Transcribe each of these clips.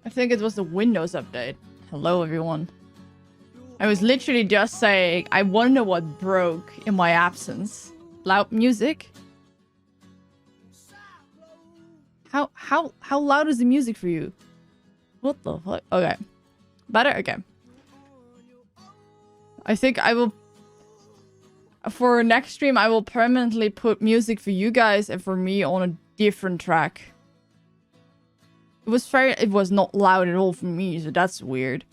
I think it was the Windows update. Hello, everyone. I was literally just saying, I wonder what broke in my absence. Loud music? How loud is the music for you? What the fuck? Okay. Better? Okay. I think I will... For next stream, I will permanently put music for you guys and for me on a different track. It was not loud at all for me, so that's weird.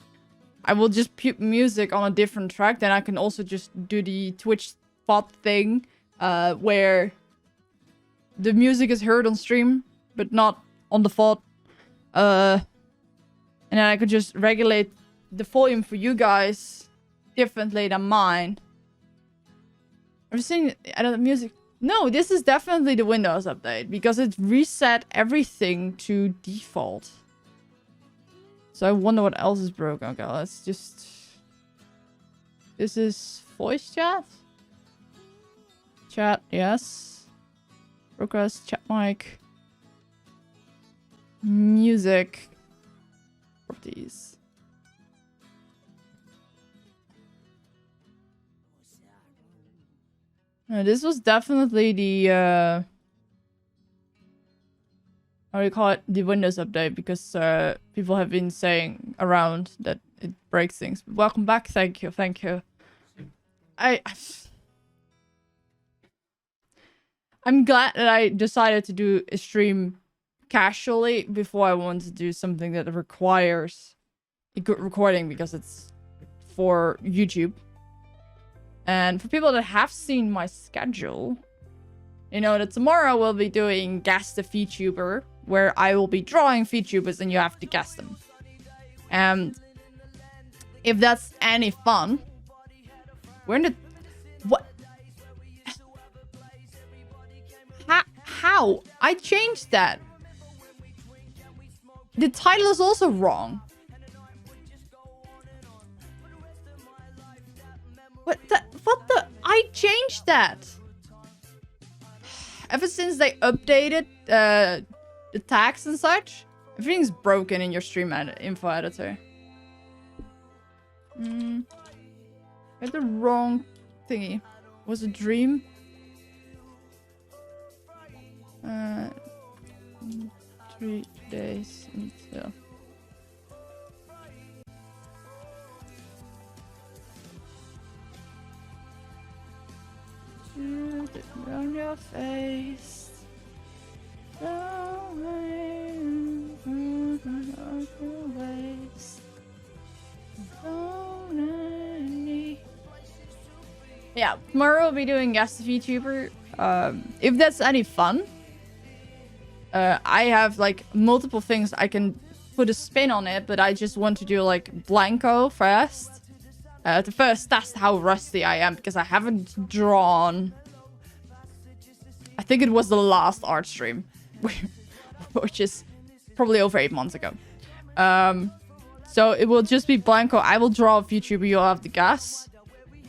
I will just put music on a different track, then I can also just do the Twitch spot thing, where the music is heard on stream, but not on the VOD. And then I could just regulate the volume for you guys differently than mine. I'm just saying, I don't know, music. No, this is definitely the Windows update because it reset everything to default. So I wonder what else is broken. Okay, let's just... This is voice chat? Chat, yes. Progress, chat mic. Music. Properties. This was definitely the, how do you call it? The Windows update, because people have been saying around that it breaks things. But welcome back. Thank you. Thank you. I'm glad that I decided to do a stream casually before I wanted to do something that requires a good recording, because it's for YouTube. And for people that have seen my schedule, you know that tomorrow we'll be doing Guess the VTuber, where I will be drawing VTubers and you have to guess them. And if that's any fun, we're in the... What? How? I changed that. The title is also wrong. What the? I changed that. Ever since they updated the tags and such, everything's broken in your stream info editor. I had the wrong thingy. Was it Dream? 3 days until... On your face. Yeah, tomorrow we'll be doing Guess the VTuber. If that's any fun, I have like multiple things I can put a spin on it, but I just want to do like Blanco first. To first test how rusty I am, because I haven't drawn... I think it was the last art stream, which is probably over 8 months ago. So it will just be Blanco. I will draw a VTuber, you'll have to guess.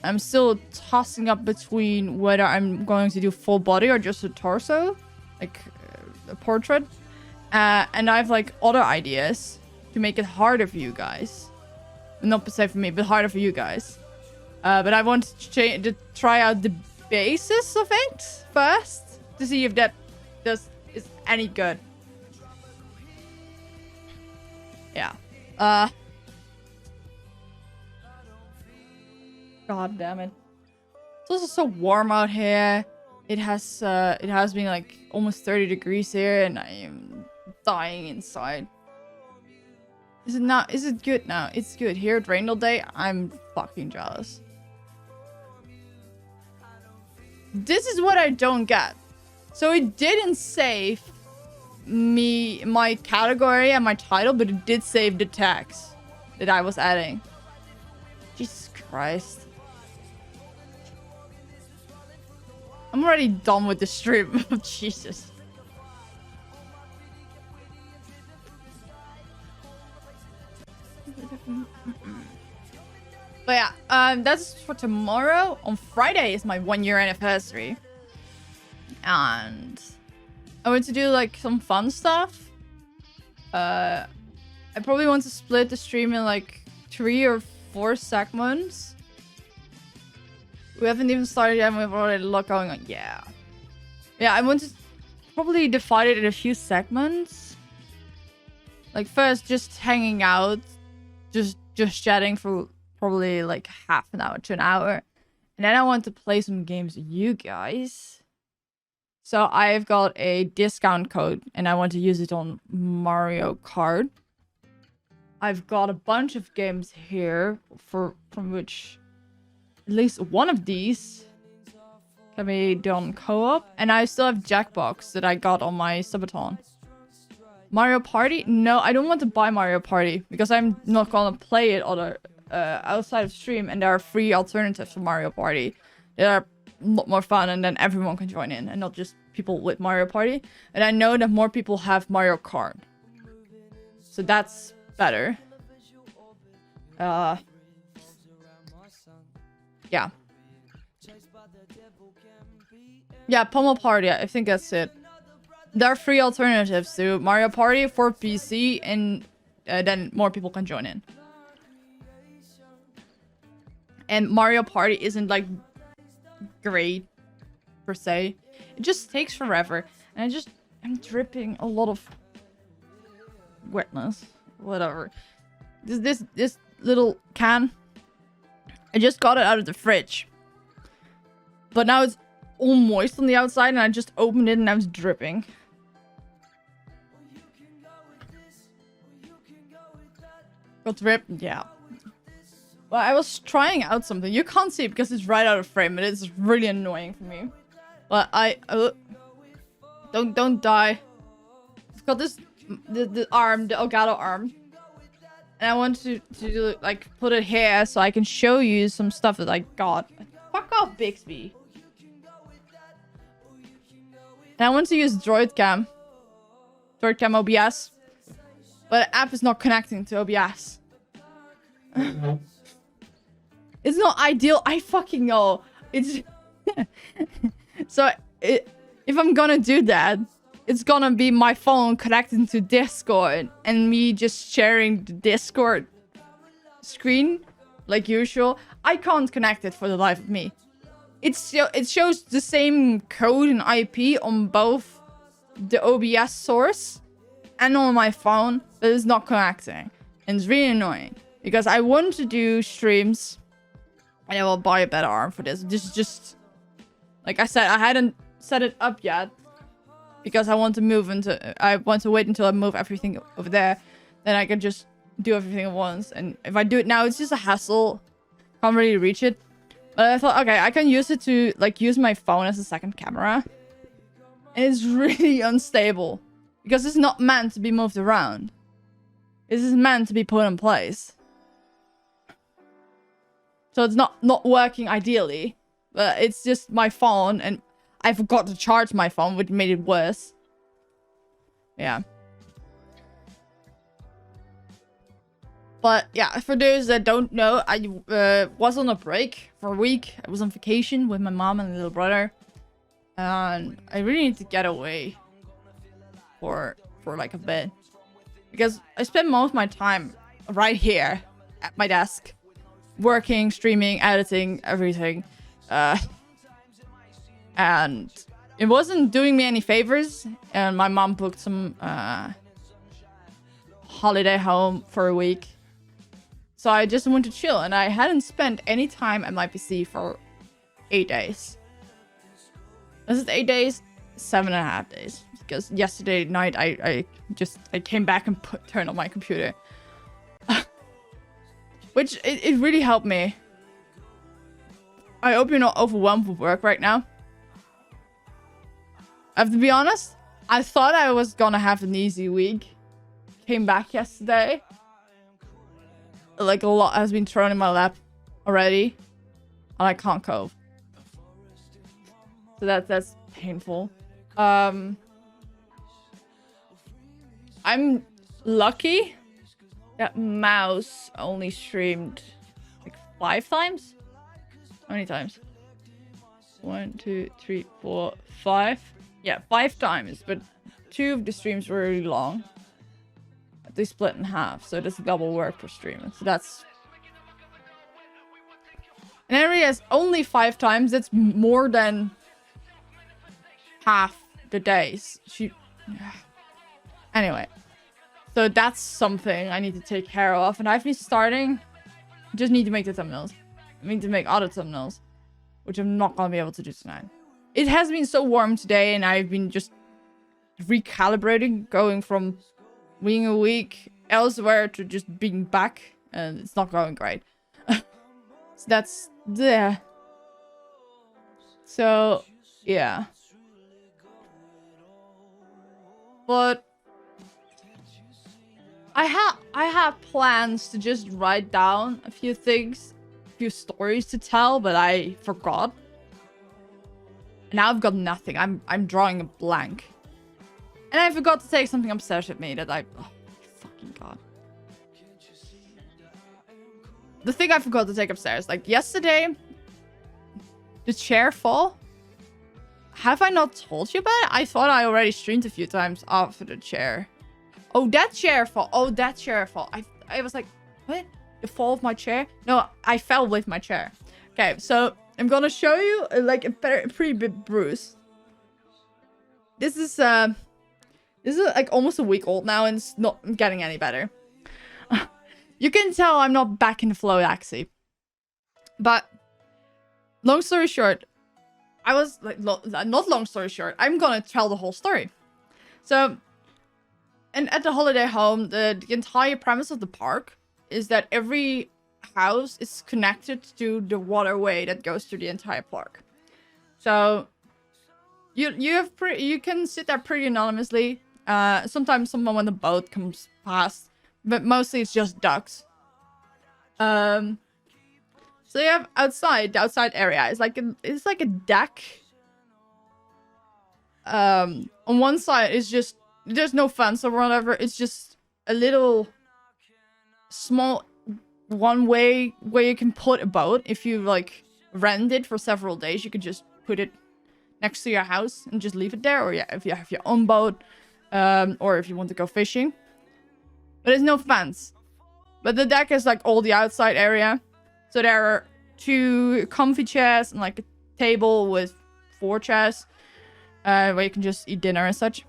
I'm still tossing up between whether I'm going to do full body or just a torso, like a portrait. And I have like other ideas to make it harder for you guys. Not per se for me, but harder for you guys. But I want to try out the basis of it first to see if that is any good. Yeah. God damn it. It's also so warm out here. It has been like almost 30 degrees here, and I am dying inside. Is it not? Is it good now? It's good. Here at Rainbow Day, I'm fucking jealous. This is what I don't get. So it didn't save me, my category and my title, but it did save the tags that I was adding. Jesus Christ. I'm already done with the stream. Jesus. But yeah, that's for tomorrow. On Friday is my 1-year anniversary. And I want to do like some fun stuff. I probably want to split the stream in like 3 or 4 segments. We haven't even started yet and we've already a lot going on. Yeah. Yeah, I want to probably divide it in a few segments. Like first just hanging out. Just chatting for probably like half an hour to an hour. And then I want to play some games with you guys. So I've got a discount code and I want to use it on Mario Kart. I've got a bunch of games here from which at least one of these can be done co-op. And I still have Jackbox that I got on my subathon. Mario Party? No, I don't want to buy Mario Party because I'm not gonna play it outside of stream, and there are free alternatives to Mario Party that are a lot more fun, and then everyone can join in and not just people with Mario Party. And I know that more people have Mario Kart, so that's better. Yeah. Yeah, Pummel Party, I think that's it. There are free alternatives to Mario Party for PC, and then more people can join in. And Mario Party isn't like great per se. It just takes forever, and I'm dripping a lot of wetness. Whatever. This little can, I just got it out of the fridge, but now it's all moist on the outside, and I just opened it and I was dripping. Got drip? Yeah. Well, I was trying out something. You can't see it because it's right out of frame, but it's really annoying for me. But don't die. I've got this the arm, the Elgato arm, and I want to do, like, put it here so I can show you some stuff that I got. Fuck off, Bixby. And I want to use DroidCam OBS. But the app is not connecting to OBS. It's not ideal. I fucking know. It's so if I'm gonna do that, it's gonna be my phone connecting to Discord and me just sharing the Discord screen like usual. I can't connect it for the life of me. It shows the same code and IP on both the OBS source and on my phone, but it's not connecting. And it's really annoying because I want to do streams, and I will buy a better arm for this. This is just, like I said, I hadn't set it up yet because I want to wait until I move everything over there. Then I can just do everything at once. And if I do it now, it's just a hassle. Can't really reach it. But I thought, okay, I can use it to like use my phone as a second camera. And it's really unstable. Because it's not meant to be moved around. This is meant to be put in place. So it's not working ideally. But it's just my phone, and I forgot to charge my phone, which made it worse. Yeah. But yeah, for those that don't know, I was on a break for a week. I was on vacation with my mom and little brother. And I really need to get away for like a bit, because I spend most of my time right here at my desk, working, streaming, editing, everything, and it wasn't doing me any favors. And my mom booked some holiday home for a week, so I just went to chill, and I hadn't spent any time at my PC for 8 days. This is 8 days, 7.5 days. Because yesterday night I came back and turned on my computer. Which it really helped me. I hope you're not overwhelmed with work right now. I have to be honest, I thought I was gonna have an easy week. Came back yesterday. Like, a lot has been thrown in my lap already. And I can't cope. So that's painful. I'm lucky that Mouse only streamed like 5 times. How many times? 1, 2, 3, 4, 5. Yeah, 5 times. But 2 of the streams were really long. they split in half, so there's double work per stream. So that's... And I realized only 5 times, that's more than half the days. Anyway. So that's something I need to take care of. And I've been starting... Just need to make the thumbnails. I need to make other thumbnails. Which I'm not going to be able to do tonight. It has been so warm today, and I've been just recalibrating, going from being a week elsewhere to just being back, and it's not going great. So that's there. So yeah, but I have plans to just write down a few things, a few stories to tell, but I forgot. Now I've got nothing. I'm drawing a blank. And I forgot to take something upstairs with me that I... Oh, fucking god. The thing I forgot to take upstairs. Like, yesterday... The chair fall. Have I not told you about it? I thought I already streamed a few times after the chair. Oh, that chair fall. Oh, that chair fall. I was like, what? The fall of my chair? No, I fell with my chair. Okay, so... I'm gonna show you like a pretty big bruise. This is like almost a week old now, and it's not getting any better. You can tell I'm not back in the flow, actually. But long story short, I was like, not long story short, I'm gonna tell the whole story. So, and at the holiday home, the entire premise of the park is that every house is connected to the waterway that goes through the entire park. So you can sit there pretty anonymously. Sometimes someone on the boat comes past, but mostly it's just ducks. So you have outside, the outside area is like a deck. On one side is just, there's no fence or whatever. It's just a little small one way where you can put a boat. If you like rent it for several days, you could just put it next to your house and just leave it there. Or yeah, if you have your own boat, or if you want to go fishing. But there's no fence. But the deck is like all the outside area. So there are 2 comfy chairs and like a table with 4 chairs, where you can just eat dinner and such,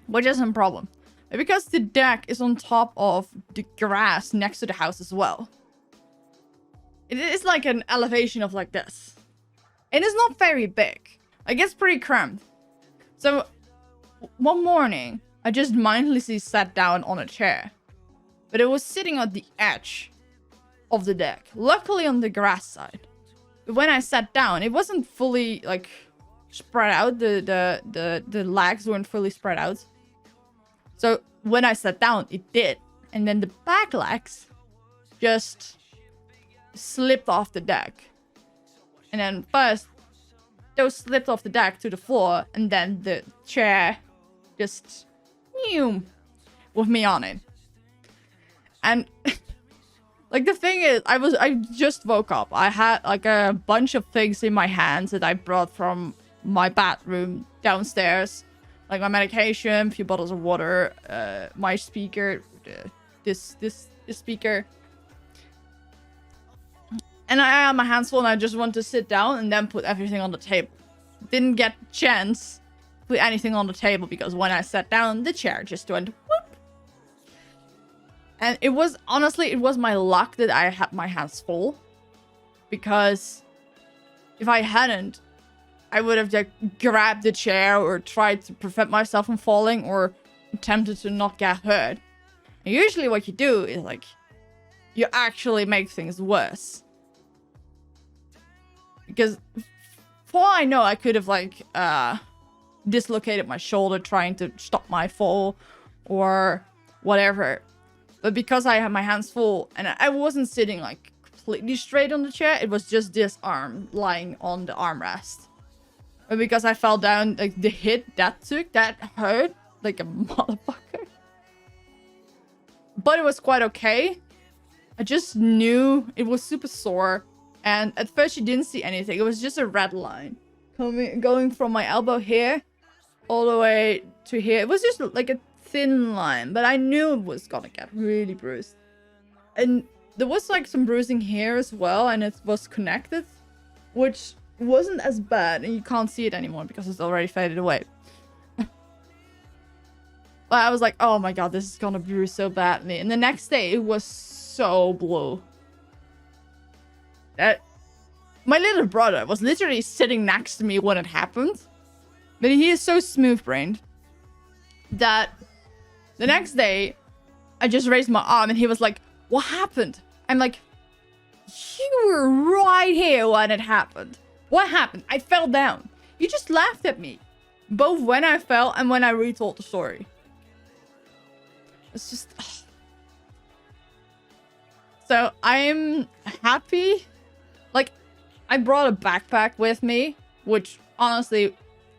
which isn't a problem. Because the deck is on top of the grass next to the house as well. It is like an elevation of like this. And it's not very big. Like, it's pretty cramped. So, one morning, I just mindlessly sat down on a chair. But it was sitting at the edge of the deck. Luckily on the grass side. But when I sat down, it wasn't fully, like, spread out. The legs weren't fully spread out. So when I sat down, it did. And then the back legs just slipped off the deck. And then first, those slipped off the deck to the floor. And then the chair just... with me on it. And... like, the thing is, I just woke up. I had, like, a bunch of things in my hands that I brought from my bathroom downstairs. Like my medication, a few bottles of water, my speaker, this speaker. And I had my hands full and I just want to sit down and then put everything on the table. Didn't get a chance to put anything on the table because when I sat down, the chair just went whoop. And it was, honestly, it was my luck that I had my hands full. Because if I hadn't, I would have just grabbed the chair or tried to prevent myself from falling or attempted to not get hurt. And usually what you do is like, you actually make things worse. Because for all I know, I could have like dislocated my shoulder trying to stop my fall or whatever. But because I had my hands full and I wasn't sitting like completely straight on the chair, it was just this arm lying on the armrest. But because I fell down, like the hit that took, that hurt like a motherfucker. But it was quite okay. I just knew it was super sore. And at first you didn't see anything. It was just a red line going from my elbow here all the way to here. It was just like a thin line, but I knew it was gonna get really bruised. And there was like some bruising here as well, and it was connected, which wasn't as bad, and you can't see it anymore because it's already faded away. But I was like, oh my god, this is gonna bruise so badly. And the next day, it was so blue. That my little brother was literally sitting next to me when it happened. But he is so smooth-brained that the next day, I just raised my arm and he was like, what happened? I'm like, you were right here when it happened. What happened? I fell down. You just laughed at me. Both when I fell and when I retold the story. It's just... So, I'm happy. Like, I brought a backpack with me, which honestly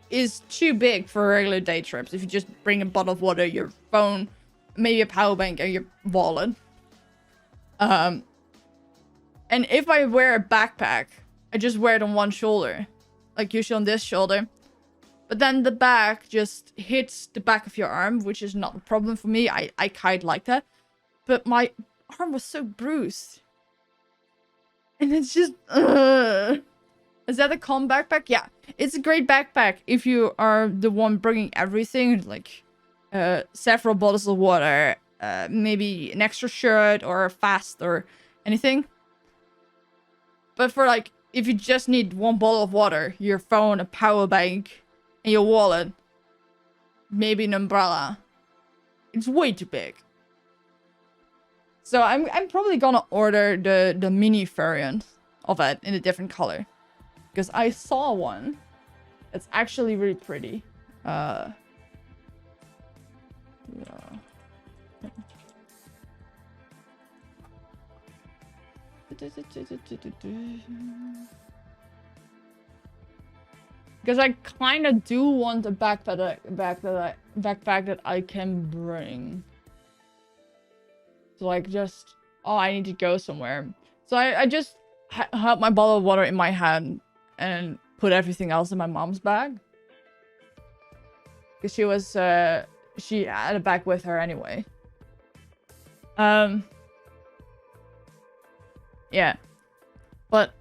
is too big for regular day trips. If you just bring a bottle of water, your phone, maybe a power bank, and your wallet. And if I wear a backpack, I just wear it on one shoulder. Like usually on this shoulder. But then the back just hits the back of your arm, which is not a problem for me. I kind of like that. But my arm was so bruised. And it's just... Is that a calm backpack? Yeah. It's a great backpack if you are the one bringing everything. Like several bottles of water. Maybe an extra shirt or a fast or anything. But for like, if you just need one bottle of water, your phone, a power bank, and your wallet, maybe an umbrella, it's way too big. So I'm probably gonna order the mini variant of it in a different color, because I saw one. It's actually really pretty. Yeah. Because I kind of do want a backpack that I can bring. So like just, oh, I need to go somewhere. So I just had my bottle of water in my hand and put everything else in my mom's bag. Because she had a bag with her anyway. Yeah. But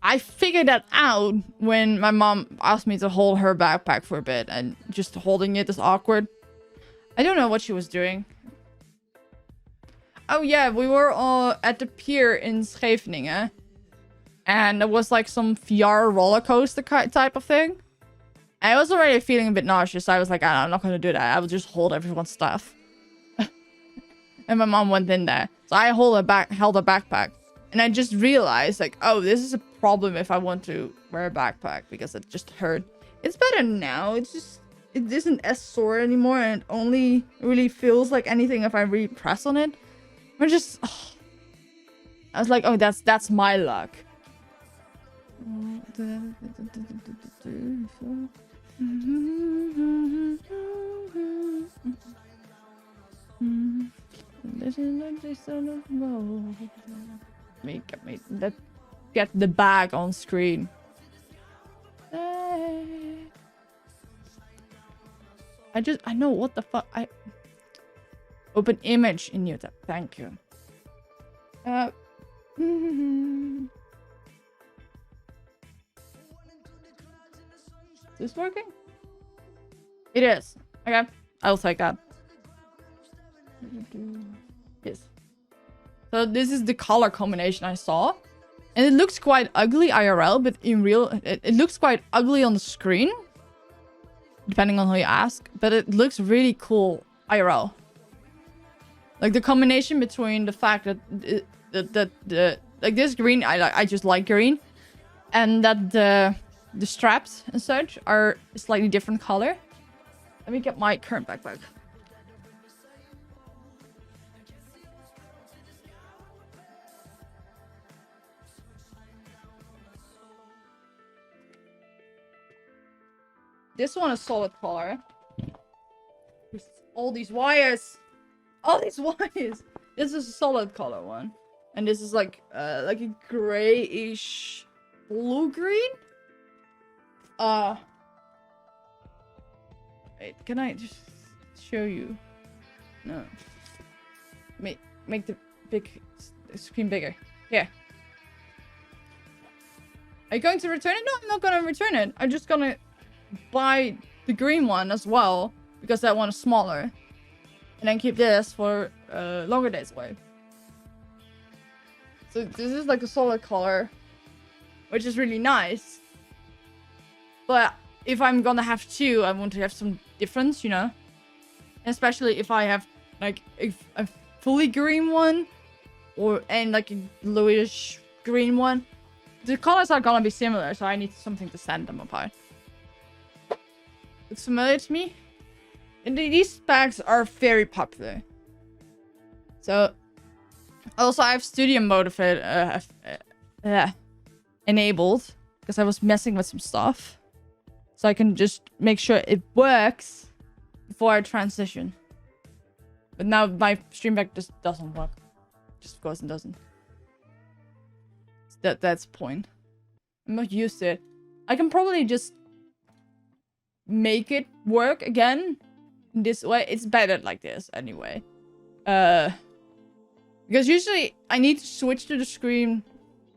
I figured that out when my mom asked me to hold her backpack for a bit, and just holding it is awkward. I don't know what she was doing. Oh yeah, we were at the pier in Scheveningen. And there was like some VR roller coaster type of thing. And I was already feeling a bit nauseous, so I was like, I'm not gonna do that. I will just hold everyone's stuff. And my mom went in there. So I held her backpack. And I just realized, like, oh, this is a problem if I want to wear a backpack, because it just hurt. It's better now. It's just, it isn't as sore anymore, and it only really feels like anything if I really press on it. I just, oh. I was like, oh, that's my luck. Get the bag on screen. I know what the fuck. Open image in new tab. Thank you. Is this working? It is. Okay. I'll take that. Yes. So this is the color combination I saw. And it looks quite ugly IRL, but in real... It looks quite ugly on the screen. Depending on who you ask. But it looks really cool IRL. Like the combination between the fact that... like this green, I just like green. And that the straps and such are a slightly different color. Let me get my current backpack. This one is solid color. All these wires. All these wires. This is a solid color one. And this is like a grayish blue green. Wait, can I just show you. No. Make the big screen bigger. Here. Are you going to return it? No, I'm not gonna return it. I'm just gonna buy the green one as well, because that one is smaller. And then keep this for longer days away. So this is like a solid color, which is really nice. But if I'm gonna have two, I want to have some difference, you know? Especially if I have like a fully green one and like a bluish green one. The colors are gonna be similar, so I need something to stand them apart. It's familiar to me. And these packs are very popular. So, also I have studio mode of it enabled, because I was messing with some stuff. So I can just make sure it works before I transition. But now my stream deck just doesn't work. Just goes and doesn't. That's the point. I'm not used to it. I can probably just make it work again this way. It's better like this anyway. Because usually I need to switch to the screen,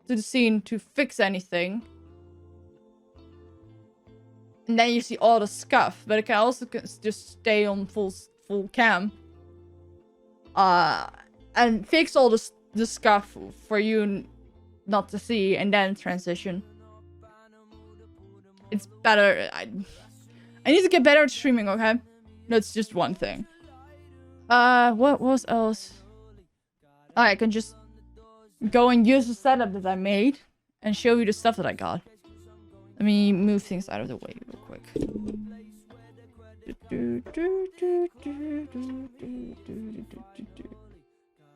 to the scene to fix anything. And then you see all the scuff, but it can also just stay on full cam. And fix all the scuff for you not to see, and then transition. It's better. I need to get better at streaming, okay? That's just one thing. What was else? Oh, I can just go and use the setup that I made and show you the stuff that I got. Let me move things out of the way real quick.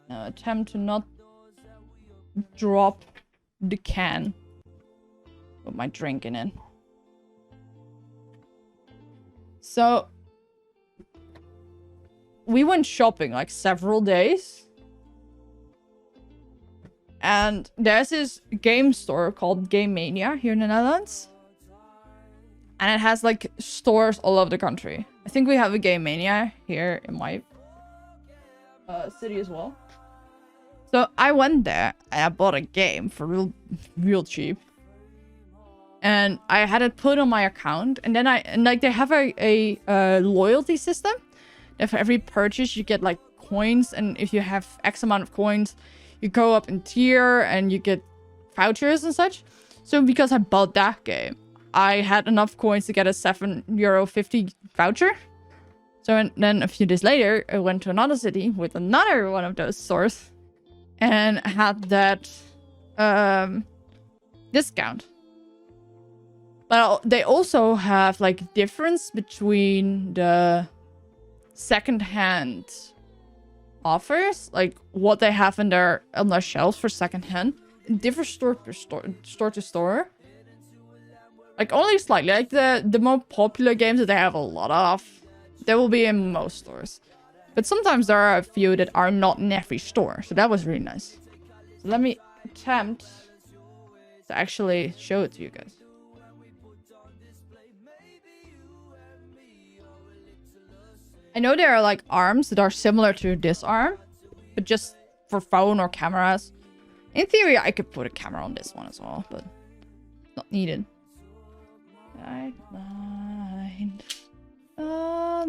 Now attempt to not drop the can with my drink in it. So we went shopping like several days, and there's this game store called Game Mania here in the Netherlands, and it has like stores all over the country. I think we have a Game Mania here in my city as well. So I went there and I bought a game for real cheap. And I had it put on my account, and then they have a loyalty system. And for every purchase you get like coins, and if you have X amount of coins, you go up in tier and you get vouchers and such. So because I bought that game, I had enough coins to get a €7.50 voucher. So and then a few days later, I went to another city with another one of those stores and had that discount. But they also have like difference between the second-hand offers, like what they have on their shelves for second-hand. It differs store to store. Like only slightly. Like the more popular games that they have a lot of, they will be in most stores. But sometimes there are a few that are not in every store. So that was really nice. So let me attempt to actually show it to you guys. I know there are like arms that are similar to this arm, but just for phone or cameras. In theory, I could put a camera on this one as well, but it's not needed. Guideline. Line.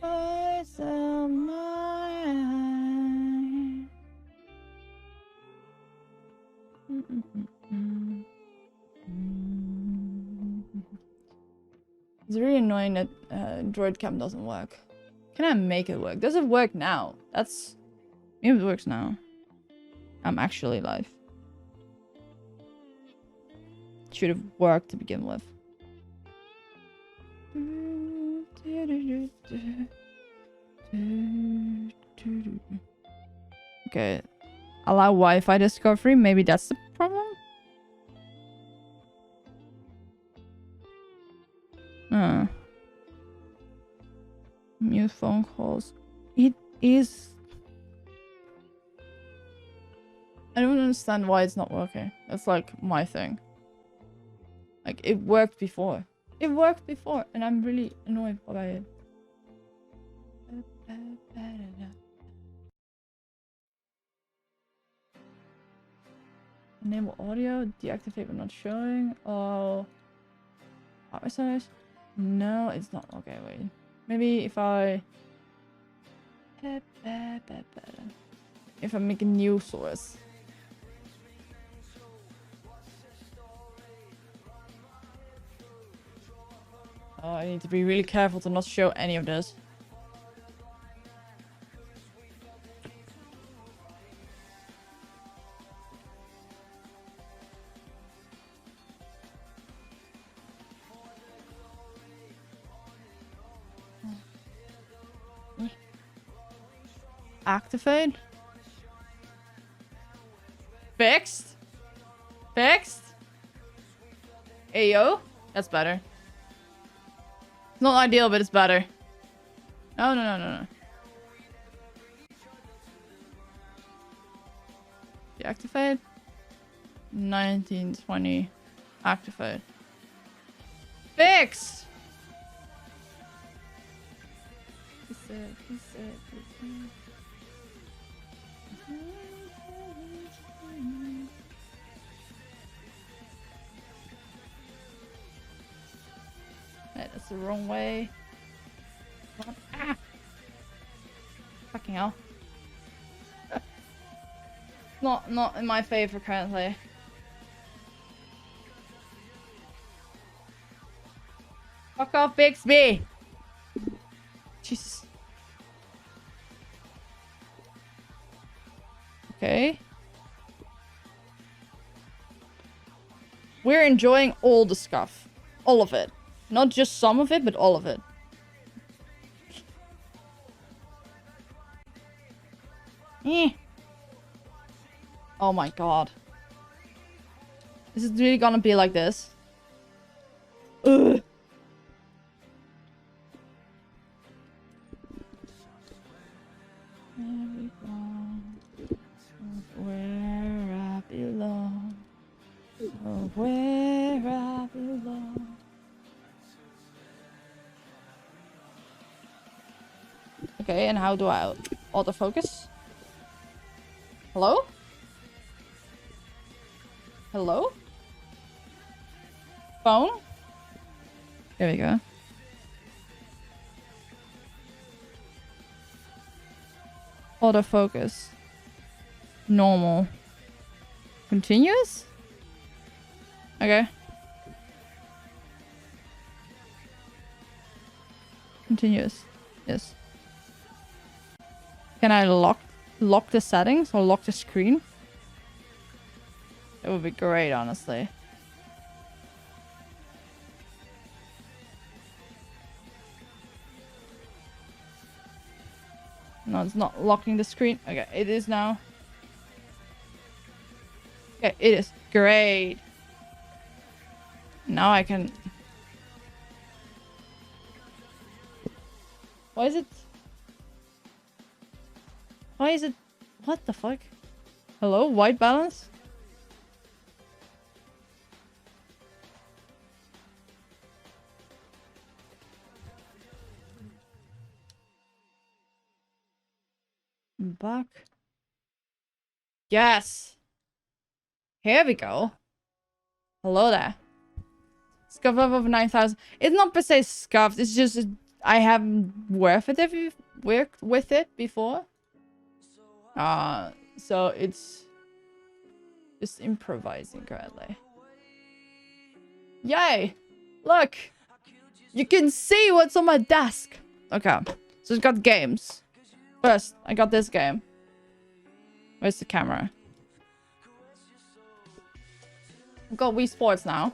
I sell mine. It's really annoying that Droid Cam doesn't work. Can I make it work? Does it work now? That's... Maybe it works now. I'm actually live. Should have worked to begin with. Okay. Allow Wi-Fi discovery. Maybe that's the problem? Mute phone calls. is... I don't understand why it's not working. That's like my thing. Like, it worked before. It worked before, and I'm really annoyed by it. Enable audio, deactivate but not showing. Oh. Hardware size? No, it's not. Okay, wait. Maybe if I... If I make a new source. Oh, I need to be really careful to not show any of this. Activate. Fixed. Fixed. Ayo. That's better. It's not ideal, but it's better. No, no, no, no, no. Deactivate. 1920. Activate. Fixed. That's the wrong way. Ah! Fucking hell. Not in my favor currently. Fuck off, Bixby! Jesus. Okay. We're enjoying all the stuff. All of it. Not just some of it, but all of it. Oh my god. Is it really gonna be like this? Ugh. Where I belong. Oh, where I belong. Okay, and how do I autofocus? Hello? Hello? Phone? There we go. Autofocus. Normal. Continuous? Okay. Continuous. Yes. Can I lock the settings or lock the screen? It would be great, honestly. No, it's not locking the screen. Okay, it is now. Okay, it is. Great. Now I can... Why is it... Why is it... What the fuck? Hello? White balance? Back. Yes! Here we go. Hello there. Scuff up of 9,000. It's not per se scuffed, it's just... I haven't worked with it before. So it's just improvising currently. Yay! Look! You can see what's on my desk! Okay, so it's got games. First, I got this game. Where's the camera? I've got Wii Sports now.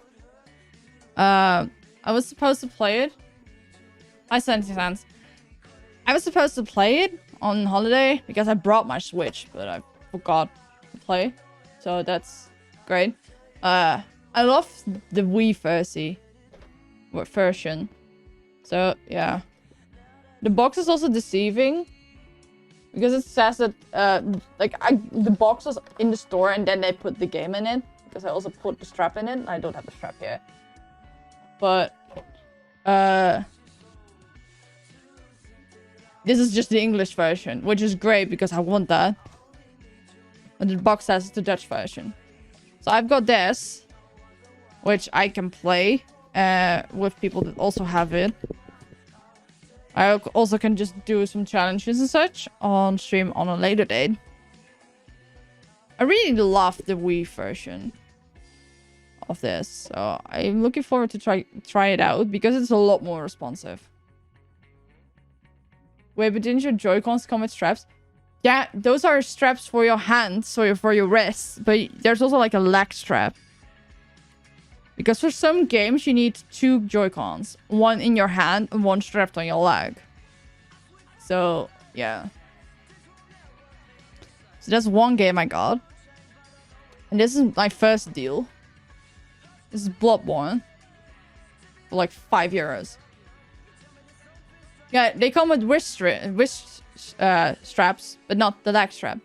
I was supposed to play it. I sense. I was supposed to play it on holiday because I brought my Switch, but I forgot to play. So that's great. I love the Wii version. So yeah. The box is also deceiving. Because it says that, the box was in the store and then they put the game in it. Because I also put the strap in it. I don't have the strap here. But, this is just the English version, which is great because I want that. And the box says it's the Dutch version. So I've got this, which I can play with people that also have it. I also can just do some challenges and such on stream on a later date. I really love the Wii version of this. So I'm looking forward to try it out because it's a lot more responsive. Wait, but didn't your Joy-Cons come with straps? Yeah, those are straps for your hands, so for your wrists. But there's also like a leg strap. Because for some games, you need 2 Joy-Cons. One in your hand and one strapped on your leg. So, yeah. So that's one game I got. And this is my first deal. This is Bloodborne. For like €5. Yeah, they come with wrist straps, but not the leg strap.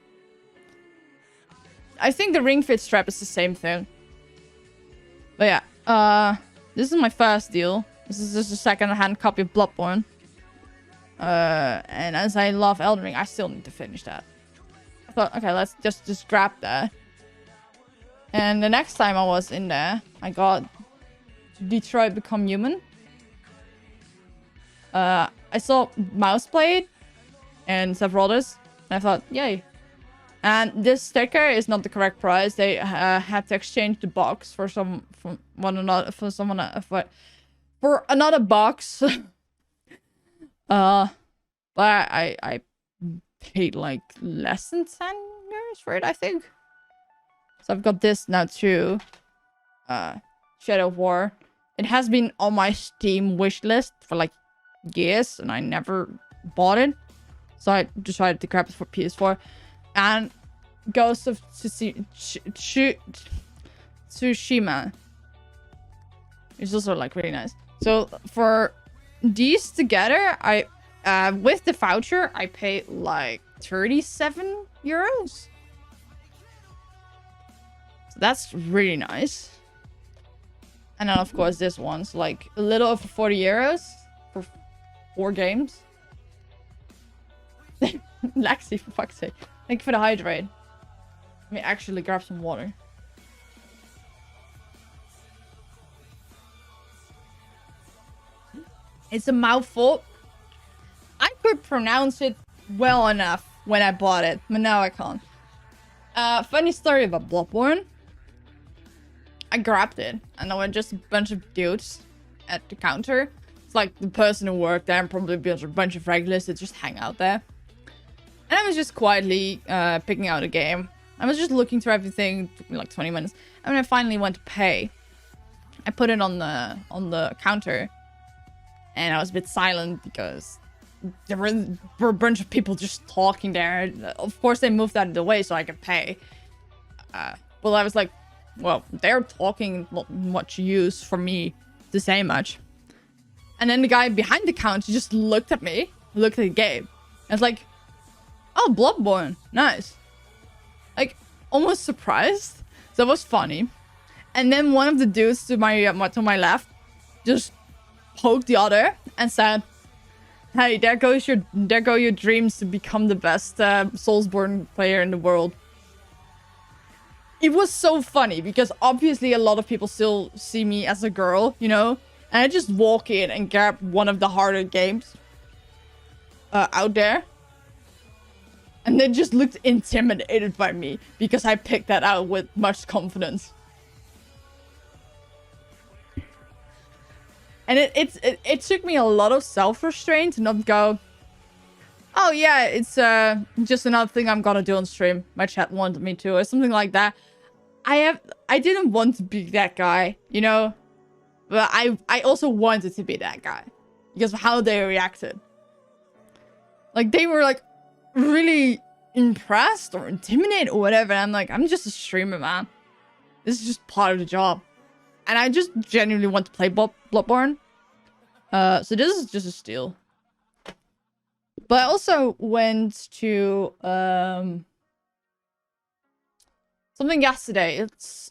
I think the ring fit strap is the same thing. But yeah, this is my first deal. This is just a second-hand copy of Bloodborne. And as I love Elden Ring, I still need to finish that. I thought, okay, let's just grab that. And the next time I was in there, I got Detroit Become Human. I saw Mouseblade and several others, and I thought, yay. And this sticker is not the correct price. They had to exchange the box for another box. But I paid like less than €10 for it, I think. So I've got this now too. Shadow of War. It has been on my Steam wish list for like years, and I never bought it. So I decided to grab it for PS4. And Ghost of Tsushima is also like really nice. So for these together, I with the voucher, I paid like €37. So that's really nice. And then of course this one's like a little over €40 for 4 games. Lexi, for fuck's sake. Thank you for the hydrate. Let me actually grab some water. It's a mouthful. I could pronounce it well enough when I bought it, but now I can't. Funny story about Bloodborne. I grabbed it, and there were just a bunch of dudes at the counter. It's like the person who worked there and probably a bunch of regulars that just hang out there. And I was just quietly picking out a game. I was just looking through everything. It took me like 20 minutes. And when I finally went to pay, I put it on the counter. And I was a bit silent because there were a bunch of people just talking there. Of course, they moved out of the way so I could pay. Well, I was like, well, they're talking, not much use for me to say much. And then the guy behind the counter just looked at me, looked at the game. And was like, oh, Bloodborne, nice. Like, almost surprised. So it was funny. And then one of the dudes to my left just poked the other and said, hey, there go your dreams to become the best Soulsborne player in the world. It was so funny because obviously a lot of people still see me as a girl, you know? And I just walk in and grab one of the harder games out there. And they just looked intimidated by me because I picked that out with much confidence. And it took me a lot of self-restraint to not go, oh yeah, it's just another thing I'm gonna do on stream. My chat wanted me to, or something like that. I didn't want to be that guy, you know? But I also wanted to be that guy. Because of how they reacted. Like, they were like really impressed or intimidated or whatever. And I'm like, I'm just a streamer, man. This is just part of the job. And I just genuinely want to play Bloodborne. So this is just a steal. But I also went to something yesterday. It's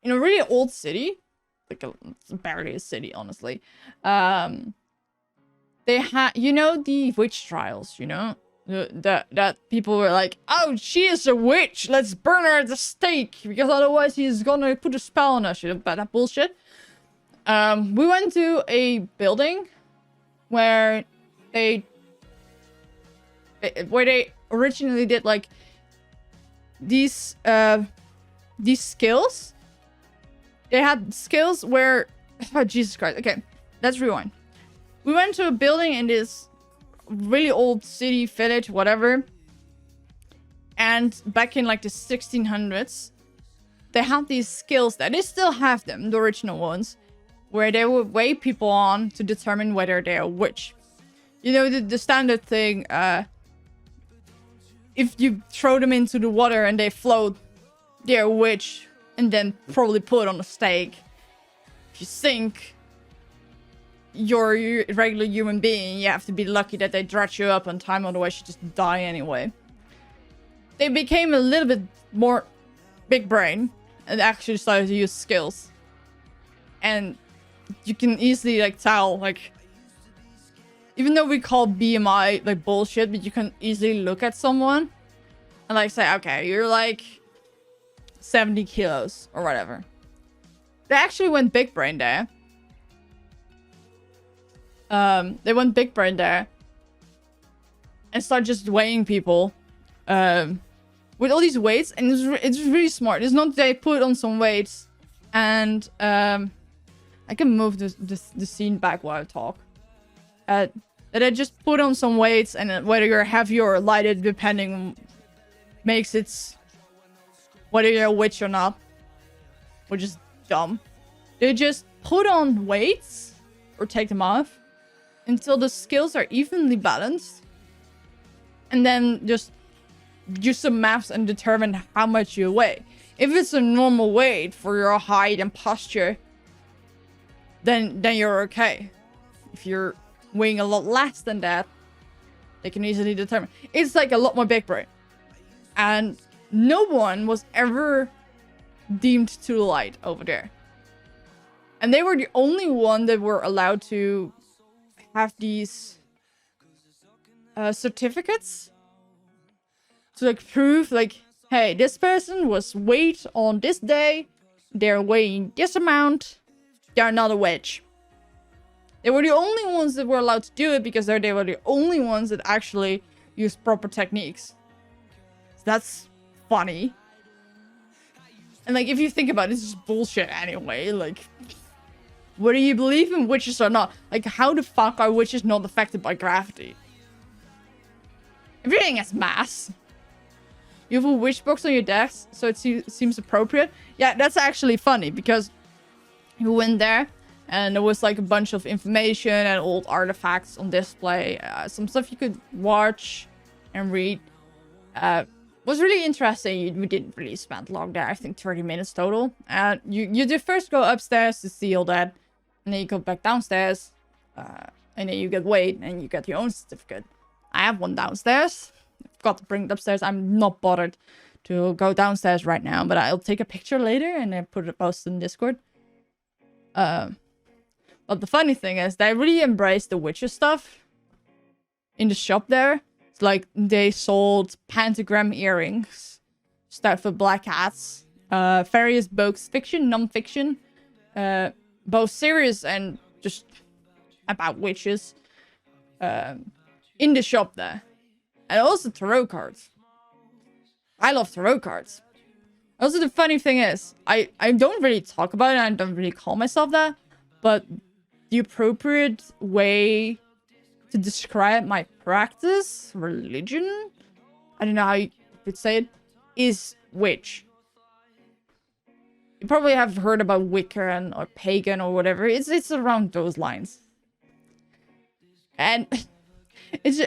in a really old city. It's barely a city, honestly. They had, you know, the witch trials, you know? That people were like, oh, she is a witch, let's burn her at the stake, because otherwise he's gonna put a spell on us, you know, but that bullshit. We went to a building where they originally did like these skills. They had skills where, oh Jesus Christ, okay, let's rewind. We went to a building in this really old city, village, whatever. And back in like the 1600s, they had these skills that they still have them, the original ones, where they would weigh people on to determine whether they're a witch. You know, the standard thing, if you throw them into the water and they float, they're a witch, and then probably put on a stake. If you sink, you're a regular human being. You have to be lucky that they dredge you up on time, otherwise you just die anyway. They became a little bit more big brain and actually started to use skills. And you can easily like tell, like, even though we call BMI like bullshit, but you can easily look at someone and like say, okay, you're like 70 kilos or whatever. They actually went big brain there. They went big brain there and started just weighing people with all these weights, and it's really smart. It's not they put on some weights and I can move the scene back while I talk. That I just put on some weights, and whether you're heavy or lighted, depending, makes it whether you're a witch or not, which is dumb. They just put on weights or take them off until the skills are evenly balanced, and then just use some maths and determine how much you weigh. If it's a normal weight for your height and posture, then you're okay. If you're weighing a lot less than that, they can easily determine. It's like a lot more big brain, and no one was ever deemed too light over there, and they were the only one that were allowed to have these certificates to like prove like, hey, this person was weighed on this day, they're weighing this amount, they're not a witch. They were the only ones that were allowed to do it because they were the only ones that actually used proper techniques. So that's funny. And like, if you think about it, it's just bullshit anyway. Like, whether you believe in witches or not, like, how the fuck are witches not affected by gravity? Everything has mass. You have a witch box on your desk, so it seems appropriate. Yeah, that's actually funny, because you went there and there was like a bunch of information and old artifacts on display. Some stuff you could watch and read. Was really interesting. We didn't really spend long there. I think 30 minutes total. You did first go upstairs to see all that, and then you go back downstairs, and then you get weighed and you get your own certificate. I have one downstairs. I've got to bring it upstairs. I'm not bothered to go downstairs right now, but I'll take a picture later and then put it post in Discord. But the funny thing is, they really embraced the witcher stuff in the shop there. It's like they sold pentagram earrings, stuff for black hats, various books, fiction, non-fiction, both serious and just about witches, in the shop there. And also tarot cards. I love tarot cards. Also, the funny thing is, I don't really talk about it, I don't really call myself that, but the appropriate way to describe my practice, religion, I don't know how you could say it, is witch. You probably have heard about Wiccan or pagan or whatever. It's around those lines. And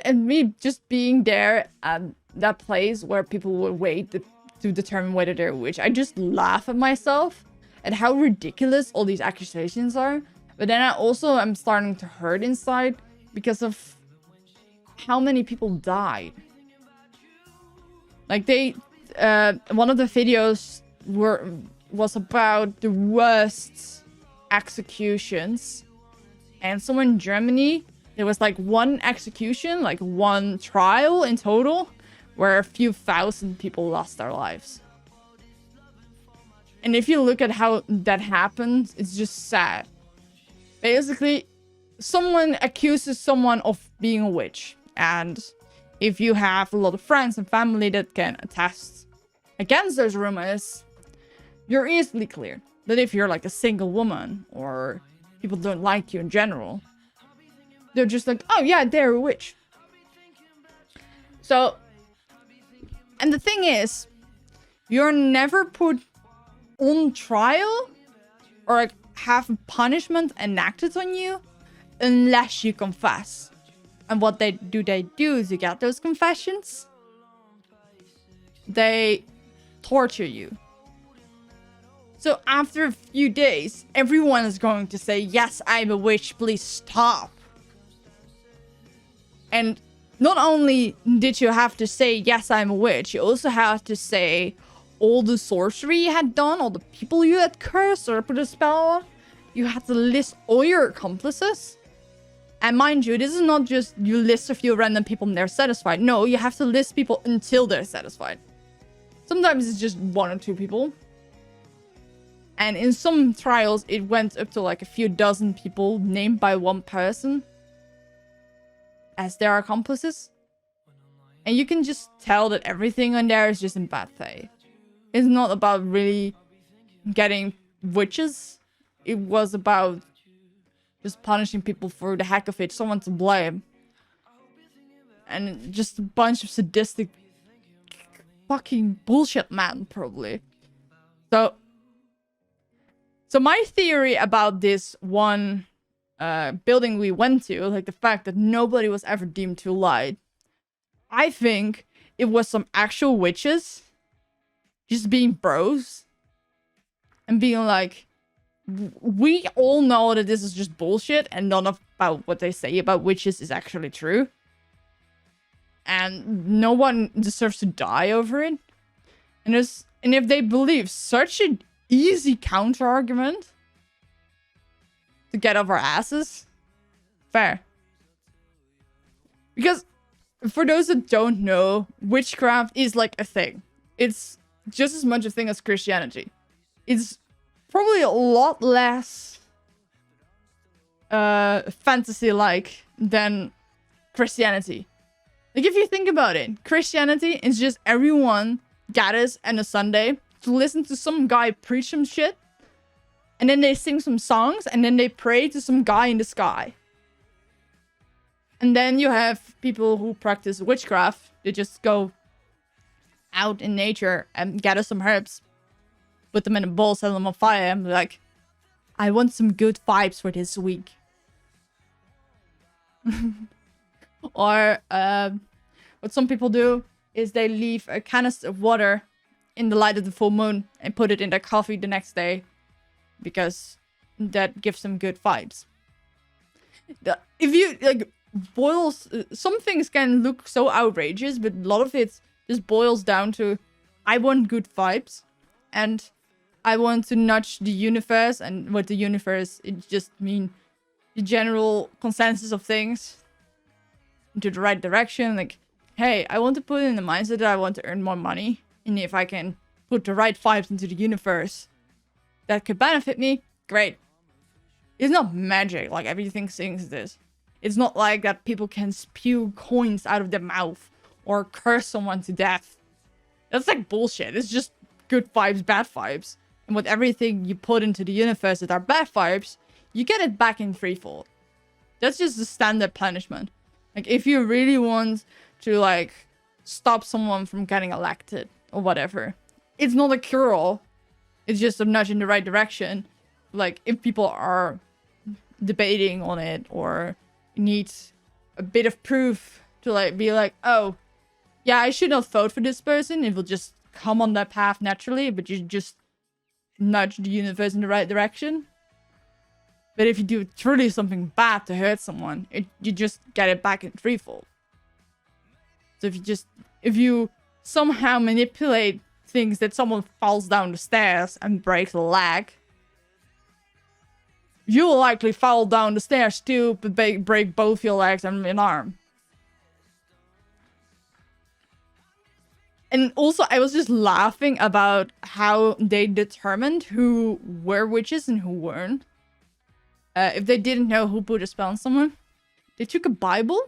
and me just being there at that place where people would wait to determine whether they're a witch. I just laugh at myself at how ridiculous all these accusations are. But then I also am starting to hurt inside because of how many people died. Like they, one of the videos was about the worst executions, and somewhere in Germany there was like one execution, like one trial in total, where a few thousand people lost their lives. And if you look at how that happened, it's just sad. Basically, someone accuses someone of being a witch, and if you have a lot of friends and family that can attest against those rumors, you're easily cleared. But if you're like a single woman, or people don't like you in general, they're just like, oh yeah, they're a witch. So, and the thing is, you're never put on trial or like have punishment enacted on you unless you confess. And what they do to get those confessions? They torture you. So after a few days, everyone is going to say, yes, I'm a witch, please stop. And not only did you have to say, yes, I'm a witch, you also have to say all the sorcery you had done, all the people you had cursed or put a spell on. You had to list all your accomplices. And mind you, this is not just you list a few random people and they're satisfied. No, you have to list people until they're satisfied. Sometimes it's just 1 or 2 people. And in some trials, it went up to like a few dozen people named by one person as their accomplices. And you can just tell that everything on there is just in bad faith. It's not about really getting witches. It was about just punishing people for the heck of it, someone to blame. And just a bunch of sadistic fucking bullshit, man, probably. So my theory about this one building we went to, like the fact that nobody was ever deemed to lie, I think it was some actual witches just being bros and being like, we all know that this is just bullshit and none of about what they say about witches is actually true. And no one deserves to die over it. And if they believe such an easy counter argument to get off our asses, fair. Because for those that don't know, witchcraft is like a thing. It's just as much a thing as Christianity. It's probably a lot less fantasy-like than Christianity. Like, if you think about it, Christianity is just everyone gathers on a Sunday to listen to some guy preach some shit, and then they sing some songs, and then they pray to some guy in the sky. And then you have people who practice witchcraft. They just go out in nature and gather some herbs, put them in a bowl, set them on fire, and be like, I want some good vibes for this week. Or what some people do is they leave a canister of water in the light of the full moon and put it in their coffee the next day because that gives them good vibes. If you like boils, some things can look so outrageous, but a lot of it just boils down to, I want good vibes and I want to nudge the universe, and what the universe, it just mean the general consensus of things into the right direction. Like, hey, I want to put in the mindset that I want to earn more money, and if I can put the right vibes into the universe that could benefit me, great. It's not magic like everything sings this. It's not like that people can spew coins out of their mouth or curse someone to death. That's like bullshit. It's just good vibes, bad vibes. And with everything you put into the universe that are bad vibes, you get it back in threefold. That's just the standard punishment. Like, if you really want to, like, stop someone from getting elected or whatever, it's not a cure-all. It's just a nudge in the right direction. Like, if people are debating on it or need a bit of proof to, like, be like, oh, yeah, I should not vote for this person. It will just come on that path naturally, but you just nudge the universe in the right direction. But if you do truly something bad to hurt someone, you just get it back in threefold. So if you somehow manipulate things that someone falls down the stairs and breaks a leg, you'll likely fall down the stairs too, but break both your legs and an arm. And also, I was just laughing about how they determined who were witches and who weren't. If they didn't know who put a spell on someone, they took a Bible,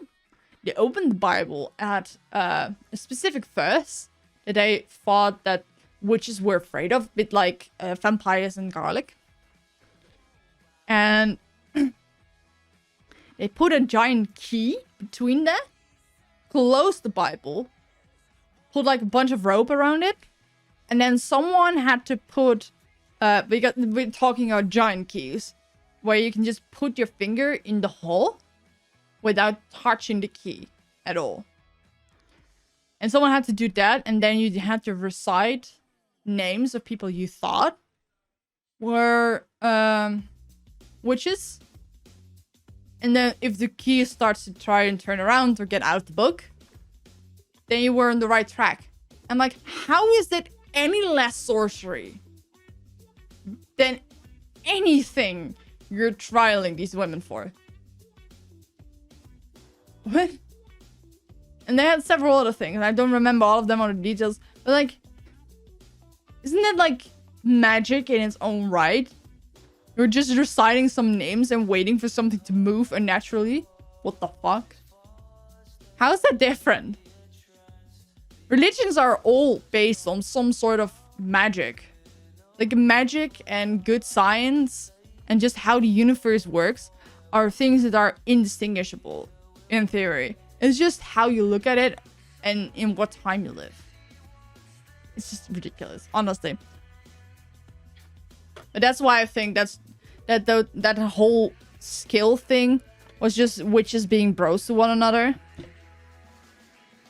they opened the Bible at a specific verse that they thought that witches were afraid of, a bit like vampires and garlic. And they put a giant key between that, closed the Bible, put like a bunch of rope around it, and then someone had to put we're talking about giant keys, where you can just put your finger in the hole without touching the key at all. And someone had to do that, and then you had to recite names of people you thought were witches. And then if the key starts to try and turn around or get out the book, then you were on the right track. I'm like, how is that any less sorcery than anything you're trialing these women for? What? And they had several other things. I don't remember all of them or the details. But like, isn't that like magic in its own right? You're just reciting some names and waiting for something to move unnaturally. What the fuck? How is that different? Religions are all based on some sort of magic. Like magic and good science and just how the universe works are things that are indistinguishable in theory. It's just how you look at it and in what time you live. It's just ridiculous, honestly. But that's why I think that whole skill thing was just witches being bros to one another.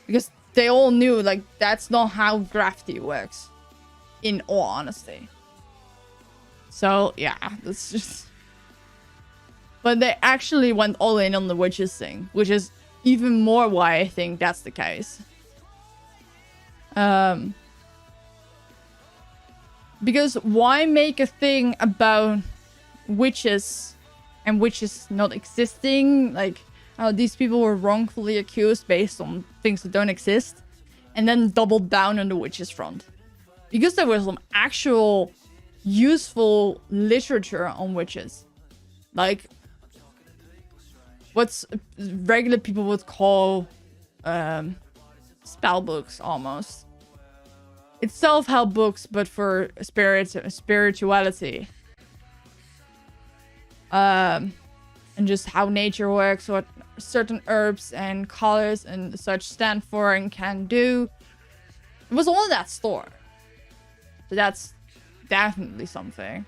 Because they all knew, like, that's not how gravity works. In all honesty. So, yeah, that's just... But they actually went all in on the witches thing, which is even more why I think that's the case. Because why make a thing about witches and witches not existing? Like, these people were wrongfully accused based on things that don't exist. And then double down on the witches front. Because there was some actual useful literature on witches. Like, what's regular people would call spell books, almost. It's self-help books, but for spirituality. And just how nature works, what certain herbs and colors and such stand for and can do. It was all in that store. So that's definitely something.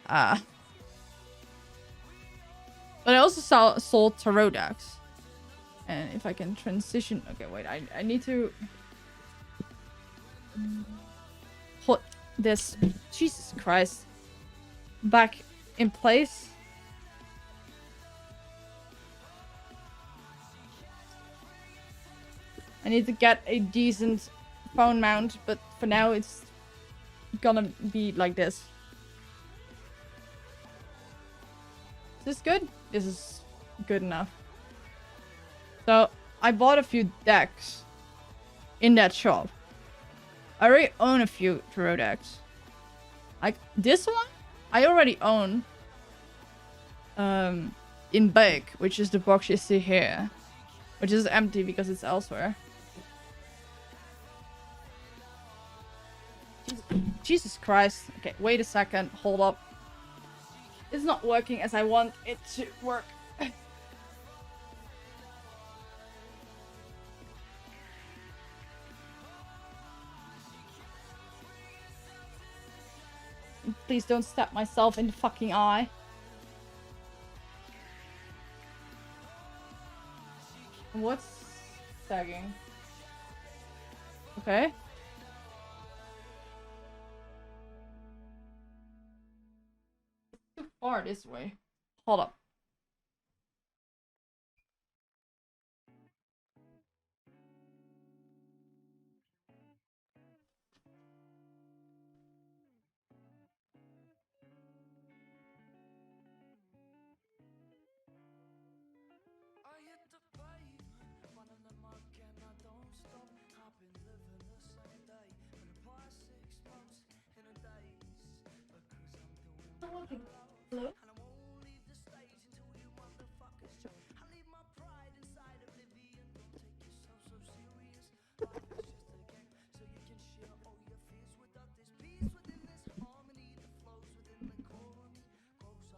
But I also sold tarot decks. And if I can transition... Okay, wait. I need to... put this... Jesus Christ. Back in place. I need to get a decent phone mount, but for now it's gonna be like this. Is this good? This is good enough. So, I bought a few decks in that shop. I already own a few tarot decks. Like, this one, I already own. In big, which is the box you see here. Which is empty because it's elsewhere. Jesus Christ. Okay, wait a second. Hold up. It's not working as I want it to work. Please don't stab myself in the fucking eye. What's sagging? Okay. Too far this way. Hold up. Hello?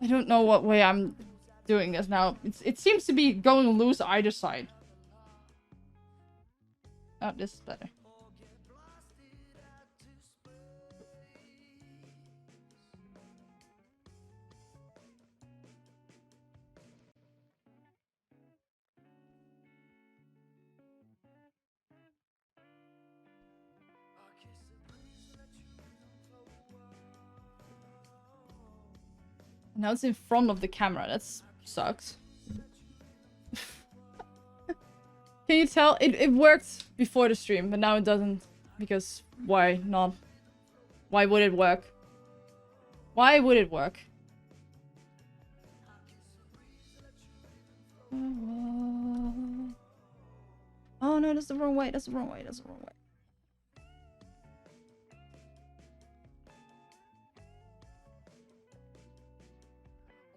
I don't know what way I'm doing this now. It seems to be going loose either side. Oh, this is better. Now it's in front of the camera. That sucks. Can you tell? It worked before the stream, but now it doesn't. Because why not? Why would it work? Why would it work? Oh no, that's the wrong way. That's the wrong way. That's the wrong way.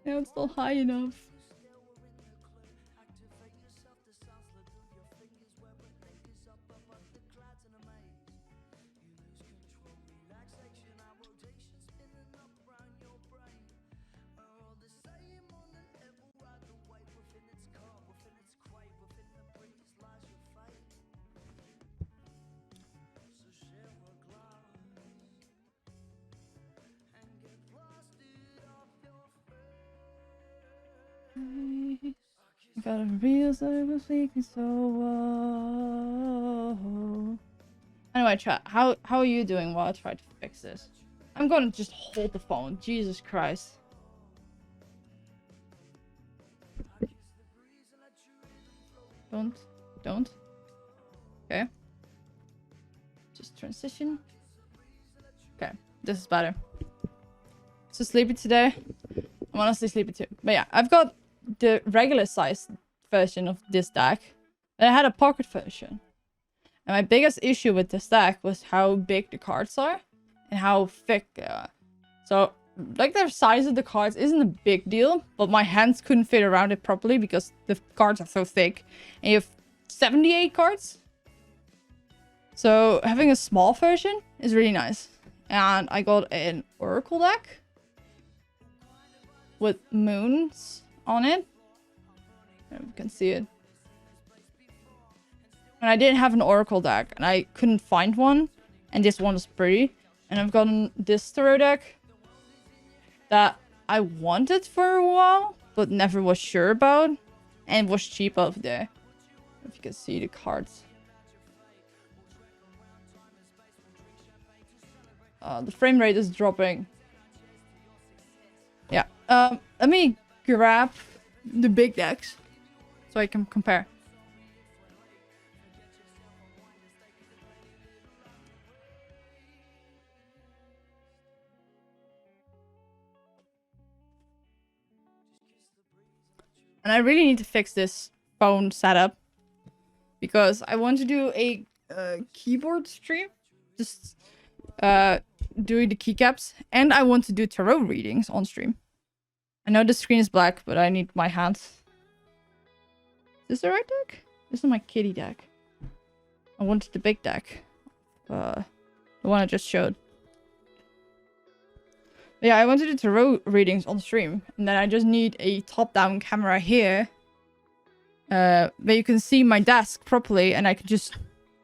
Yeah, it's still high enough. Got a real service leaking so Anyway, chat, how are you doing while I try to fix this? I'm gonna just hold the phone. Jesus Christ. Don't. Okay. Just transition. Okay, this is better. So sleepy today. I'm honestly sleepy too. But yeah, I've got the regular size version of this deck. And I had a pocket version. And my biggest issue with this deck was how big the cards are. And how thick they are. So, like, the size of the cards isn't a big deal. But my hands couldn't fit around it properly because the cards are so thick. And you have 78 cards. So, having a small version is really nice. And I got an Oracle deck. With moons on it. You can see it. And I didn't have an Oracle deck. And I couldn't find one. And this one is pretty. And I've gotten this tarot deck. That I wanted for a while. But never was sure about. And it was cheap over there. If you can see the cards. The frame rate is dropping. Yeah. Let me grab the big decks so I can compare. And I really need to fix this phone setup because I want to do a keyboard stream, just doing the keycaps, and I want to do tarot readings on stream. I know the screen is black, but I need my hands. Is this the right deck? This is my kitty deck. I wanted the big deck. The one I just showed. But yeah, I want to do tarot readings on stream. And then I just need a top-down camera here. Where you can see my desk properly and I can just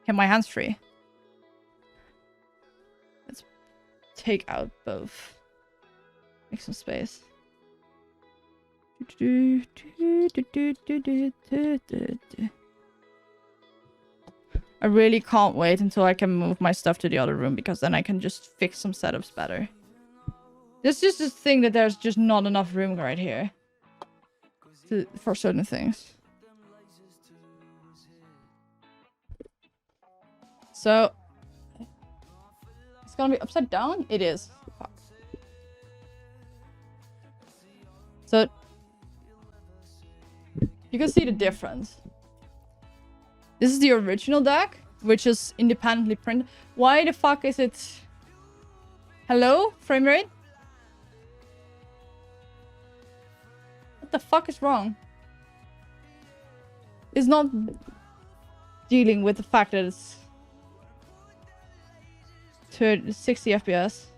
get my hands free. Let's take out both. Make some space. I really can't wait until I can move my stuff to the other room because then I can just fix some setups better. There's just this thing that there's just not enough room right here for certain things. So it's gonna be upside down? It is. Fuck. So you can see the difference. This is the original deck, which is independently printed. Why the fuck is it... Hello? Frame rate? What the fuck is wrong? It's not dealing with the fact that it's 60 FPS.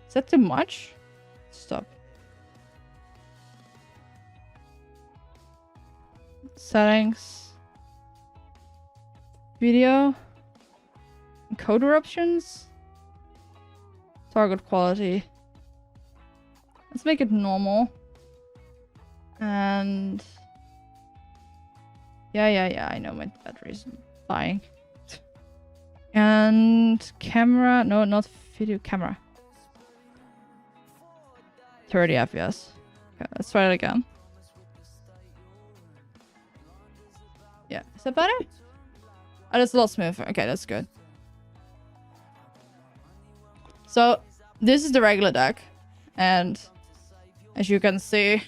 Is that too much? Stop. Settings. Video. Encoder options. Target quality. Let's make it normal. And yeah, I know my battery's dying. And camera, no, not video, camera. 30 FPS. Okay, let's try it again. Yeah, is that better? Oh, that's a lot smoother. Okay, that's good. So, this is the regular deck. And as you can see,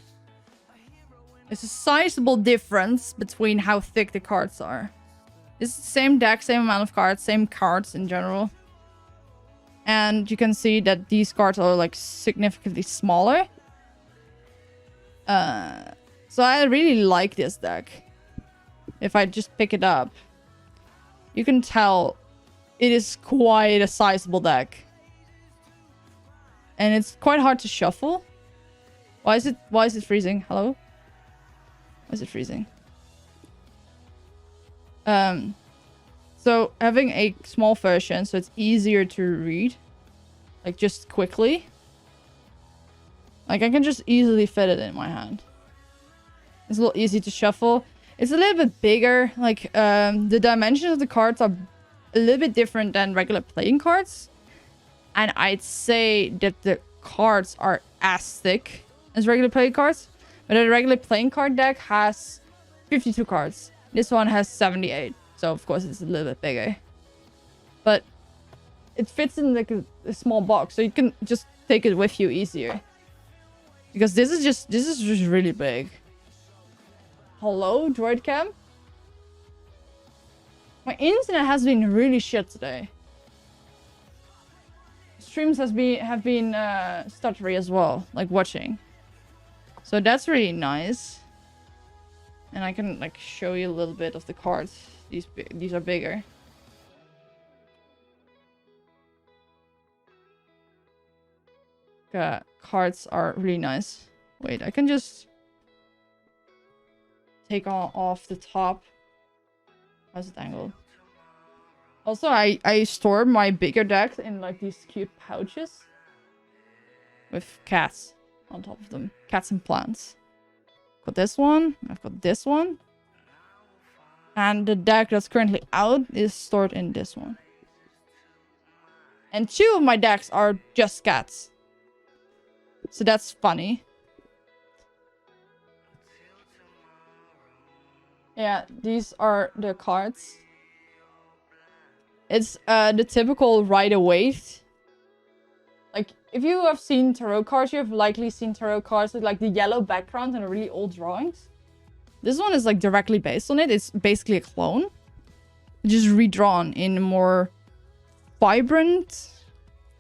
there's a sizable difference between how thick the cards are. It's the same deck, same amount of cards, same cards in general. And you can see that these cards are like significantly smaller. So I really like this deck. If I just pick it up, you can tell it is quite a sizable deck. And it's quite hard to shuffle. Why is it freezing? Hello? Why is it freezing? So having a small version, so it's easier to read. Like just quickly. Like I can just easily fit it in my hand. It's a little easy to shuffle. It's a little bit bigger. Like the dimensions of the cards are a little bit different than regular playing cards. And I'd say that the cards are as thick as regular playing cards. But a regular playing card deck has 52 cards. This one has 78. So, of course, it's a little bit bigger. But it fits in like a small box. So you can just take it with you easier. Because this is just really big. Hello, Droid Cam? My internet has been really shit today. Streams have been stuttery as well, like watching. So that's really nice. And I can like show you a little bit of the cards. These are bigger. Cards are really nice. Wait, I can just take off the top. How's it angled? Also, I store my bigger decks in like these cute pouches with cats on top of them. Cats and plants. Got this one. I've got this one. And the deck that's currently out is stored in this one. And 2 of my decks are just cats. So that's funny. Yeah, these are the cards. It's the typical Rider-Waite. Like, if you have seen tarot cards, you have likely seen tarot cards with like the yellow background and really old drawings. This one is like directly based on it. It's basically a clone. Just redrawn in a more vibrant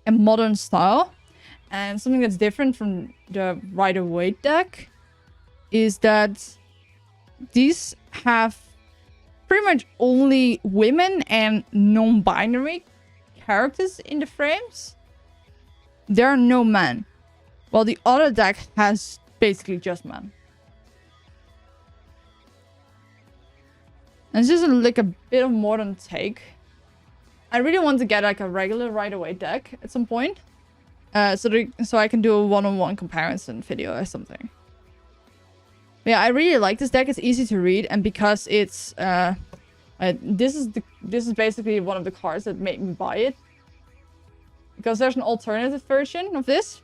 and modern style. And something that's different from the Rider-Waite deck is that these have pretty much only women and non-binary characters in the frames. There are no men. While the other deck has basically just men. And it's just like a bit of modern take. I really want to get like a regular Rider-Waite deck at some point. So I can do a one-on-one comparison video or something. Yeah, I really like this deck. It's easy to read, and because it's this is basically one of the cards that made me buy it. Because there's an alternative version of this,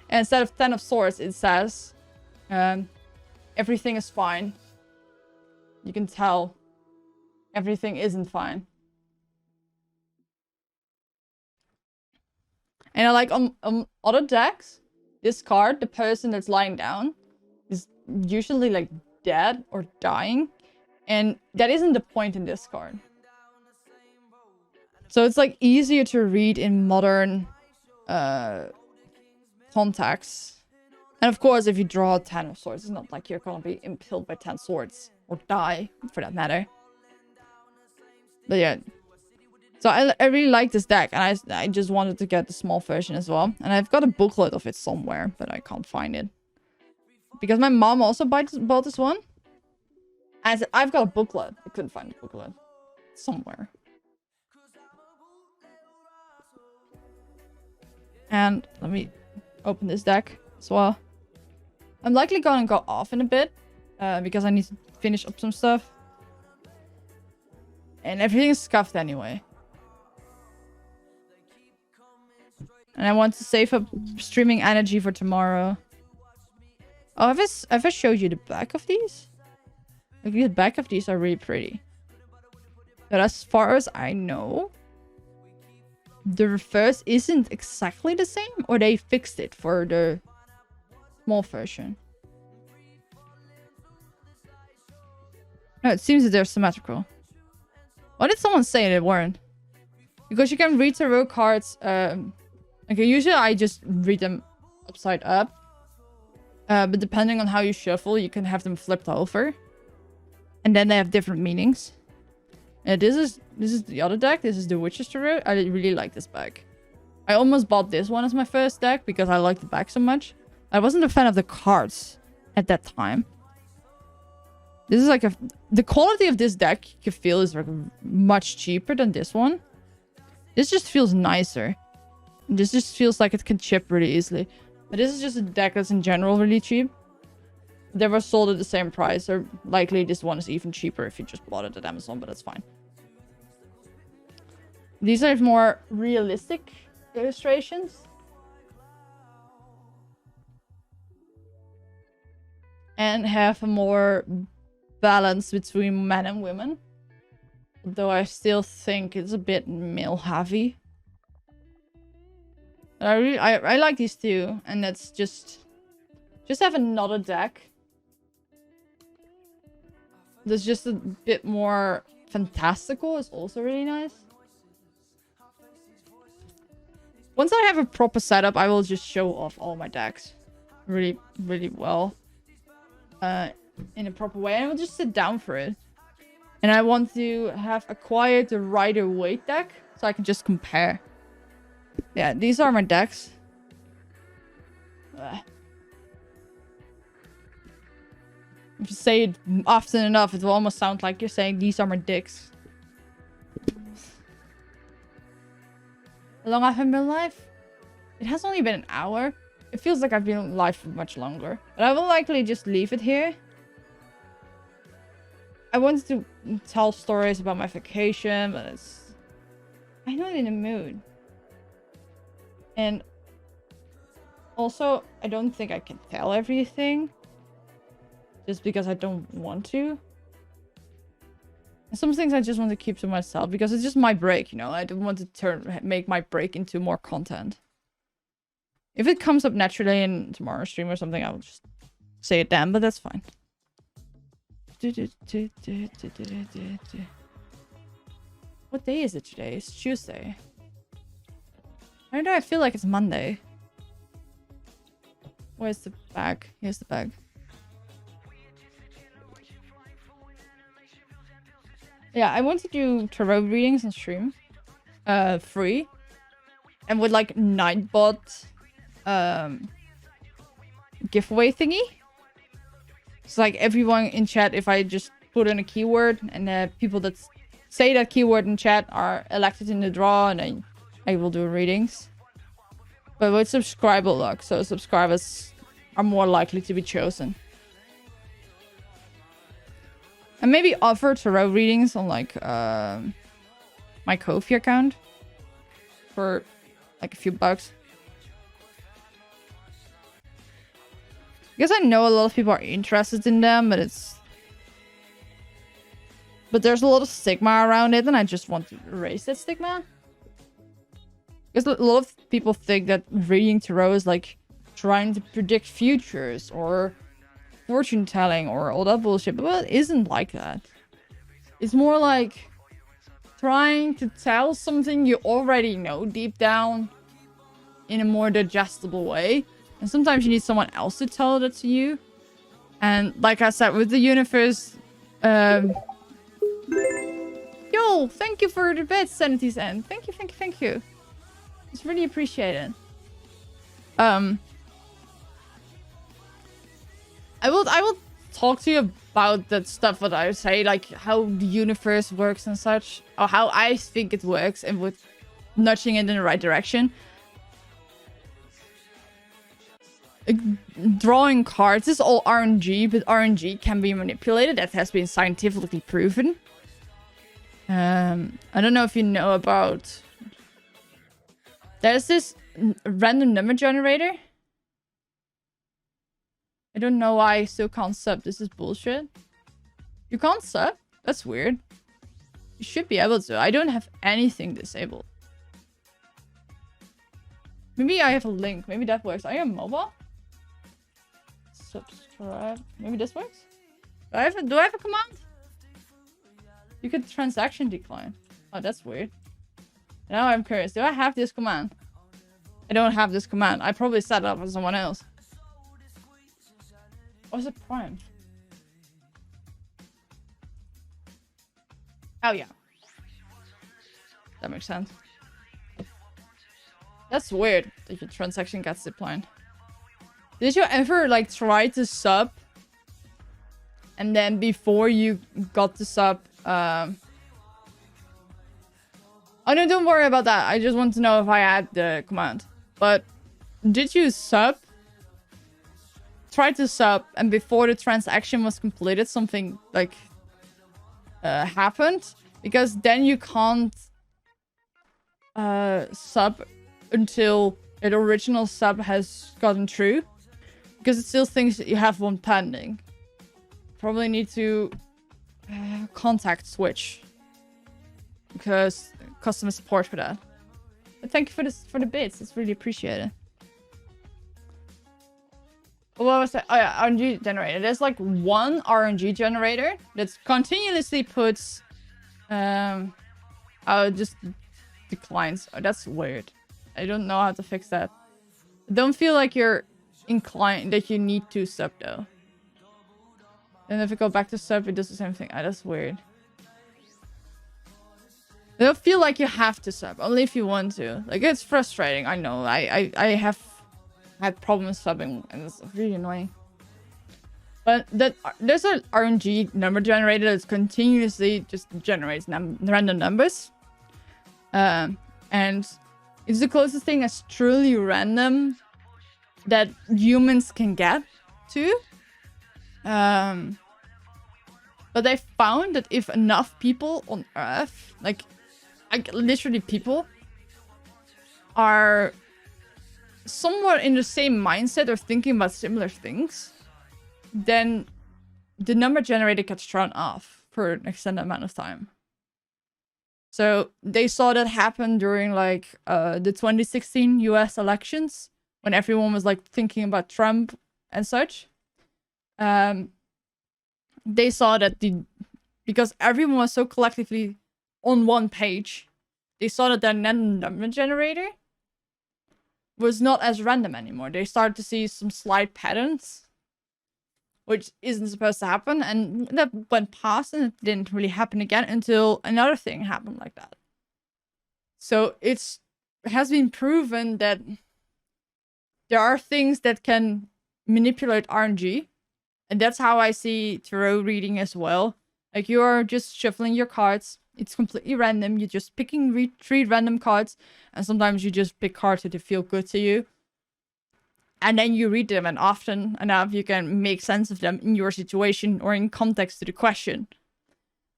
and instead of 10 of Swords, it says everything is fine. You can tell everything isn't fine. And I like on other decks, this card, the person that's lying down, is usually like dead or dying. And that isn't the point in this card. So it's like easier to read in modern contexts. And of course, if you draw 10 of swords, it's not like you're gonna be impaled by 10 swords. Or die, for that matter. But yeah. So I really like this deck. And I just wanted to get the small version as well. And I've got a booklet of it somewhere. But I can't find it. Because my mom also bought this one. And I said, I've got a booklet. I couldn't find the booklet. Somewhere. And let me open this deck as well. I'm likely gonna go off in a bit. Because I need to finish up some stuff. And everything is scuffed anyway. And I want to save up streaming energy for tomorrow. Oh, have I showed you the back of these? Like, the back of these are really pretty. But as far as I know, the reverse isn't exactly the same. Or they fixed it for the small version. No, it seems that they're symmetrical. Why did someone say they weren't? Because you can read tarot cards. Okay, usually I just read them upside up. But depending on how you shuffle, you can have them flipped over. And then they have different meanings. And this is the other deck. This is the Witch's Tarot. I really like this back. I almost bought this one as my first deck because I like the back so much. I wasn't a fan of the cards at that time. This is like the quality of this deck you can feel is like much cheaper than this one. This just feels nicer. This just feels like it can chip really easily. But this is just a deck that's in general really cheap. They were sold at the same price, or likely this one is even cheaper if you just bought it at Amazon, but that's fine. These are more realistic illustrations. And have a more balance between men and women. Though I still think it's a bit male heavy. But I like these two, and that's just have another deck. That's just a bit more fantastical is also really nice. Once I have a proper setup, I will just show off all my decks really, really well. In a proper way. And I will just sit down for it. And I want to have acquired the Rider-Waite deck, so I can just compare. Yeah, these are my decks. If you say it often enough, it will almost sound like you're saying, these are my dicks. How long I've been live? It has only been an hour. It feels like I've been live for much longer. But I will likely just leave it here. I wanted to tell stories about my vacation, but I'm not in the mood. And also, I don't think I can tell everything. Just because I don't want to. And some things I just want to keep to myself because it's just my break, you know. I don't want to make my break into more content. If it comes up naturally in tomorrow's stream or something, I will just say it then, but that's fine. What day is it today? It's Tuesday. I don't know, I feel like it's Monday. Where's the bag? Here's the bag. Yeah, I want to do tarot readings on stream. Free. And with like Nightbot giveaway thingy. It's like everyone in chat, if I just put in a keyword and people that say that keyword in chat are elected in the draw, and I will do readings. But with subscriber luck, so subscribers are more likely to be chosen. And maybe offer tarot readings on like my Ko-fi account for like a few bucks. Because I know a lot of people are interested in them, but there's a lot of stigma around it, and I just want to erase that stigma. Because a lot of people think that reading tarot is like trying to predict futures or fortune telling or all that bullshit, but it isn't like that. It's more like trying to tell something you already know deep down in a more digestible way. And sometimes you need someone else to tell that to you. And like I said, with the universe... Yo, thank you for the bit, Sanity's End. Thank you, thank you, thank you. It's really appreciated. I will talk to you about that stuff what I say, like how the universe works and such, or how I think it works, and with nudging it in the right direction. Drawing cards is all RNG, but RNG can be manipulated. That has been scientifically proven. I don't know if you know about... There's this random number generator. I don't know why I still can't sub. This is bullshit. You can't sub? That's weird. You should be able to. I don't have anything disabled. Maybe I have a link. Maybe that works. Are you on mobile? Subscribe. Maybe this works? Do I have a command? You could transaction decline. Oh, that's weird. Now I'm curious. Do I have this command? I don't have this command. I probably set it up for someone else. Or is it Prime? Oh, yeah. That makes sense. That's weird that your transaction gets declined. Did you ever, like, try to sub? And then before you got the sub, oh no, don't worry about that. I just want to know if I had the command. But did you sub? Try to sub, and before the transaction was completed, something like happened? Because then you can't sub until the original sub has gotten through. Because it still thinks that you have one pending. Probably need to contact Switch. Because customer support for that. But thank you for the bits. It's really appreciated. What was that? Oh yeah, RNG generator. There's like one RNG generator that continuously puts just declines. Oh, that's weird. I don't know how to fix that. I don't feel like you're inclined that you need to sub though. And if I go back to sub, it does the same thing. Oh, that's weird. I don't feel like you have to sub, only if you want to. Like, it's frustrating, I know. I have had problems subbing, and it's really annoying. But there's an RNG number generator that continuously just generates random numbers. And it's the closest thing as truly random that humans can get to. But they found that if enough people on Earth, like literally people, are somewhat in the same mindset or thinking about similar things, then the number generator gets thrown off for an extended amount of time. So they saw that happen during like the 2016 US elections, when everyone was like thinking about Trump and such. They saw that because everyone was so collectively on one page, they saw that their number generator was not as random anymore. They started to see some slight patterns, which isn't supposed to happen, and that went past and it didn't really happen again until another thing happened like that. So it has been proven that there are things that can manipulate RNG, and that's how I see tarot reading as well. Like, you are just shuffling your cards. It's completely random. You're just picking three random cards, and sometimes you just pick cards that feel good to you. And then you read them, and often enough you can make sense of them in your situation or in context to the question.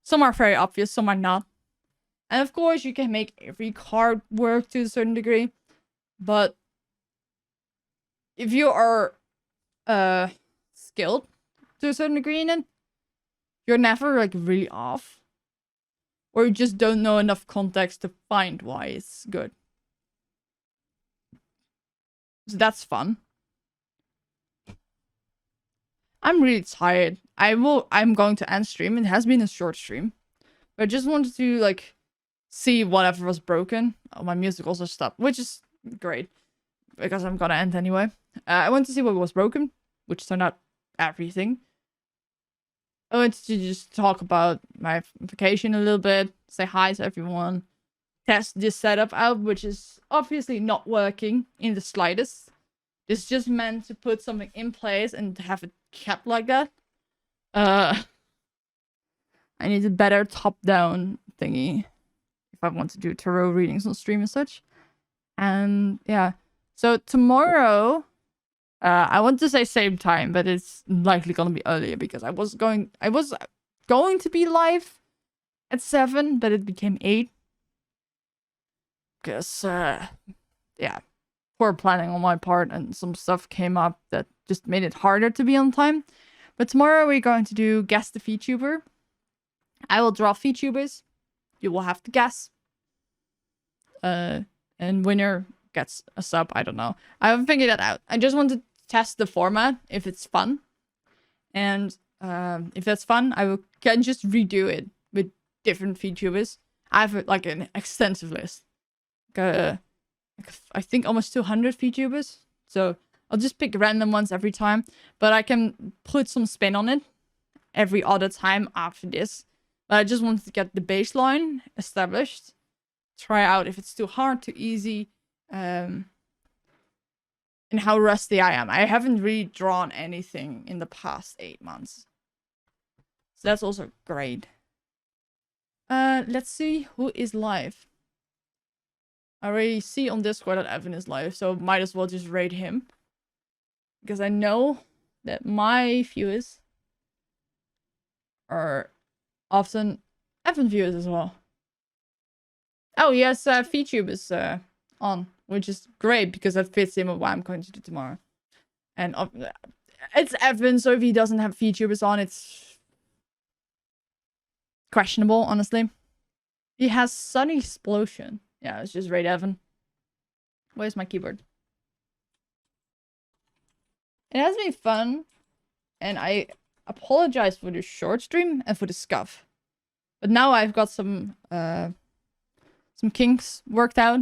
Some are very obvious, some are not. And of course you can make every card work to a certain degree. But if you are skilled to a certain degree in it, you're never like really off. Or you just don't know enough context to find why it's good. So that's fun. I'm really tired. I'm going to end stream. It has been a short stream. But I just wanted to like see whatever was broken. Oh, my music also stopped, which is great. because I'm gonna end anyway. I went to see what was broken, which turned out everything. I went to just talk about my vacation a little bit, say hi to everyone, test this setup out, which is obviously not working in the slightest. It's just meant to put something in place and have it kept like that. I need a better top-down thingy if I want to do tarot readings on stream and such. And yeah, so tomorrow, I want to say same time, but it's likely gonna be earlier because I was going to be live at 7, but it became 8. Because, yeah, poor planning on my part and some stuff came up that just made it harder to be on time. But tomorrow we're going to do Guess the VTuber. I will draw VTubers. You will have to guess. And winner gets a sub. I don't know. I haven't figured that out. I just want to test the format if it's fun. And if that's fun, can just redo it with different VTubers. I have like an extensive list. I think almost 200 VTubers. So I'll just pick random ones every time. But I can put some spin on it every other time after this. But I just wanted to get the baseline established. Try out if it's too hard, too easy. And how rusty I am. I haven't really drawn anything in the past 8 months. So that's also great. Let's see who is live. I already see on Discord that Evan is live, so might as well just raid him. Because I know that my viewers are often Evan viewers as well. Oh, yes, VTube is on, which is great because that fits in with what I'm going to do tomorrow. And it's Evan, so if he doesn't have VTubers on, it's questionable, honestly. He has Sunny Explosion. Yeah, it's just raid Evan. Where's my keyboard? It has been fun, and I apologize for the short stream and for the scuff. But now I've got some kinks worked out.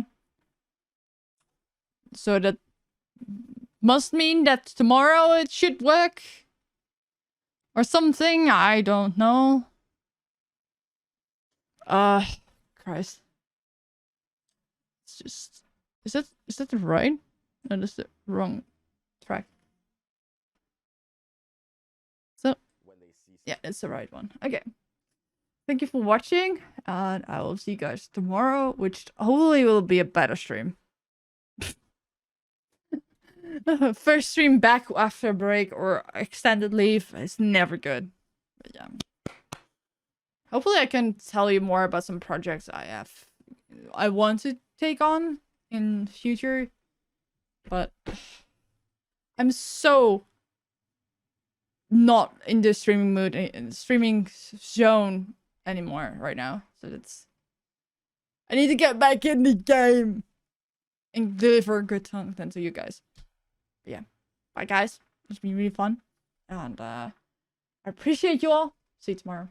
So that must mean that tomorrow it should work. Or something, I don't know. Christ. It's just... Is that the right? No, that's the wrong track. So, yeah, it's the right one. Okay. Thank you for watching, and I will see you guys tomorrow, which hopefully will be a better stream. First stream back after a break or extended leave is never good. But yeah. Hopefully I can tell you more about some projects I want to take on in future. But I'm so not in the streaming mood, in the streaming zone anymore right now. So I need to get back in the game and deliver good content to you guys. But yeah, bye guys. It's been really fun, and I appreciate you all. See you tomorrow.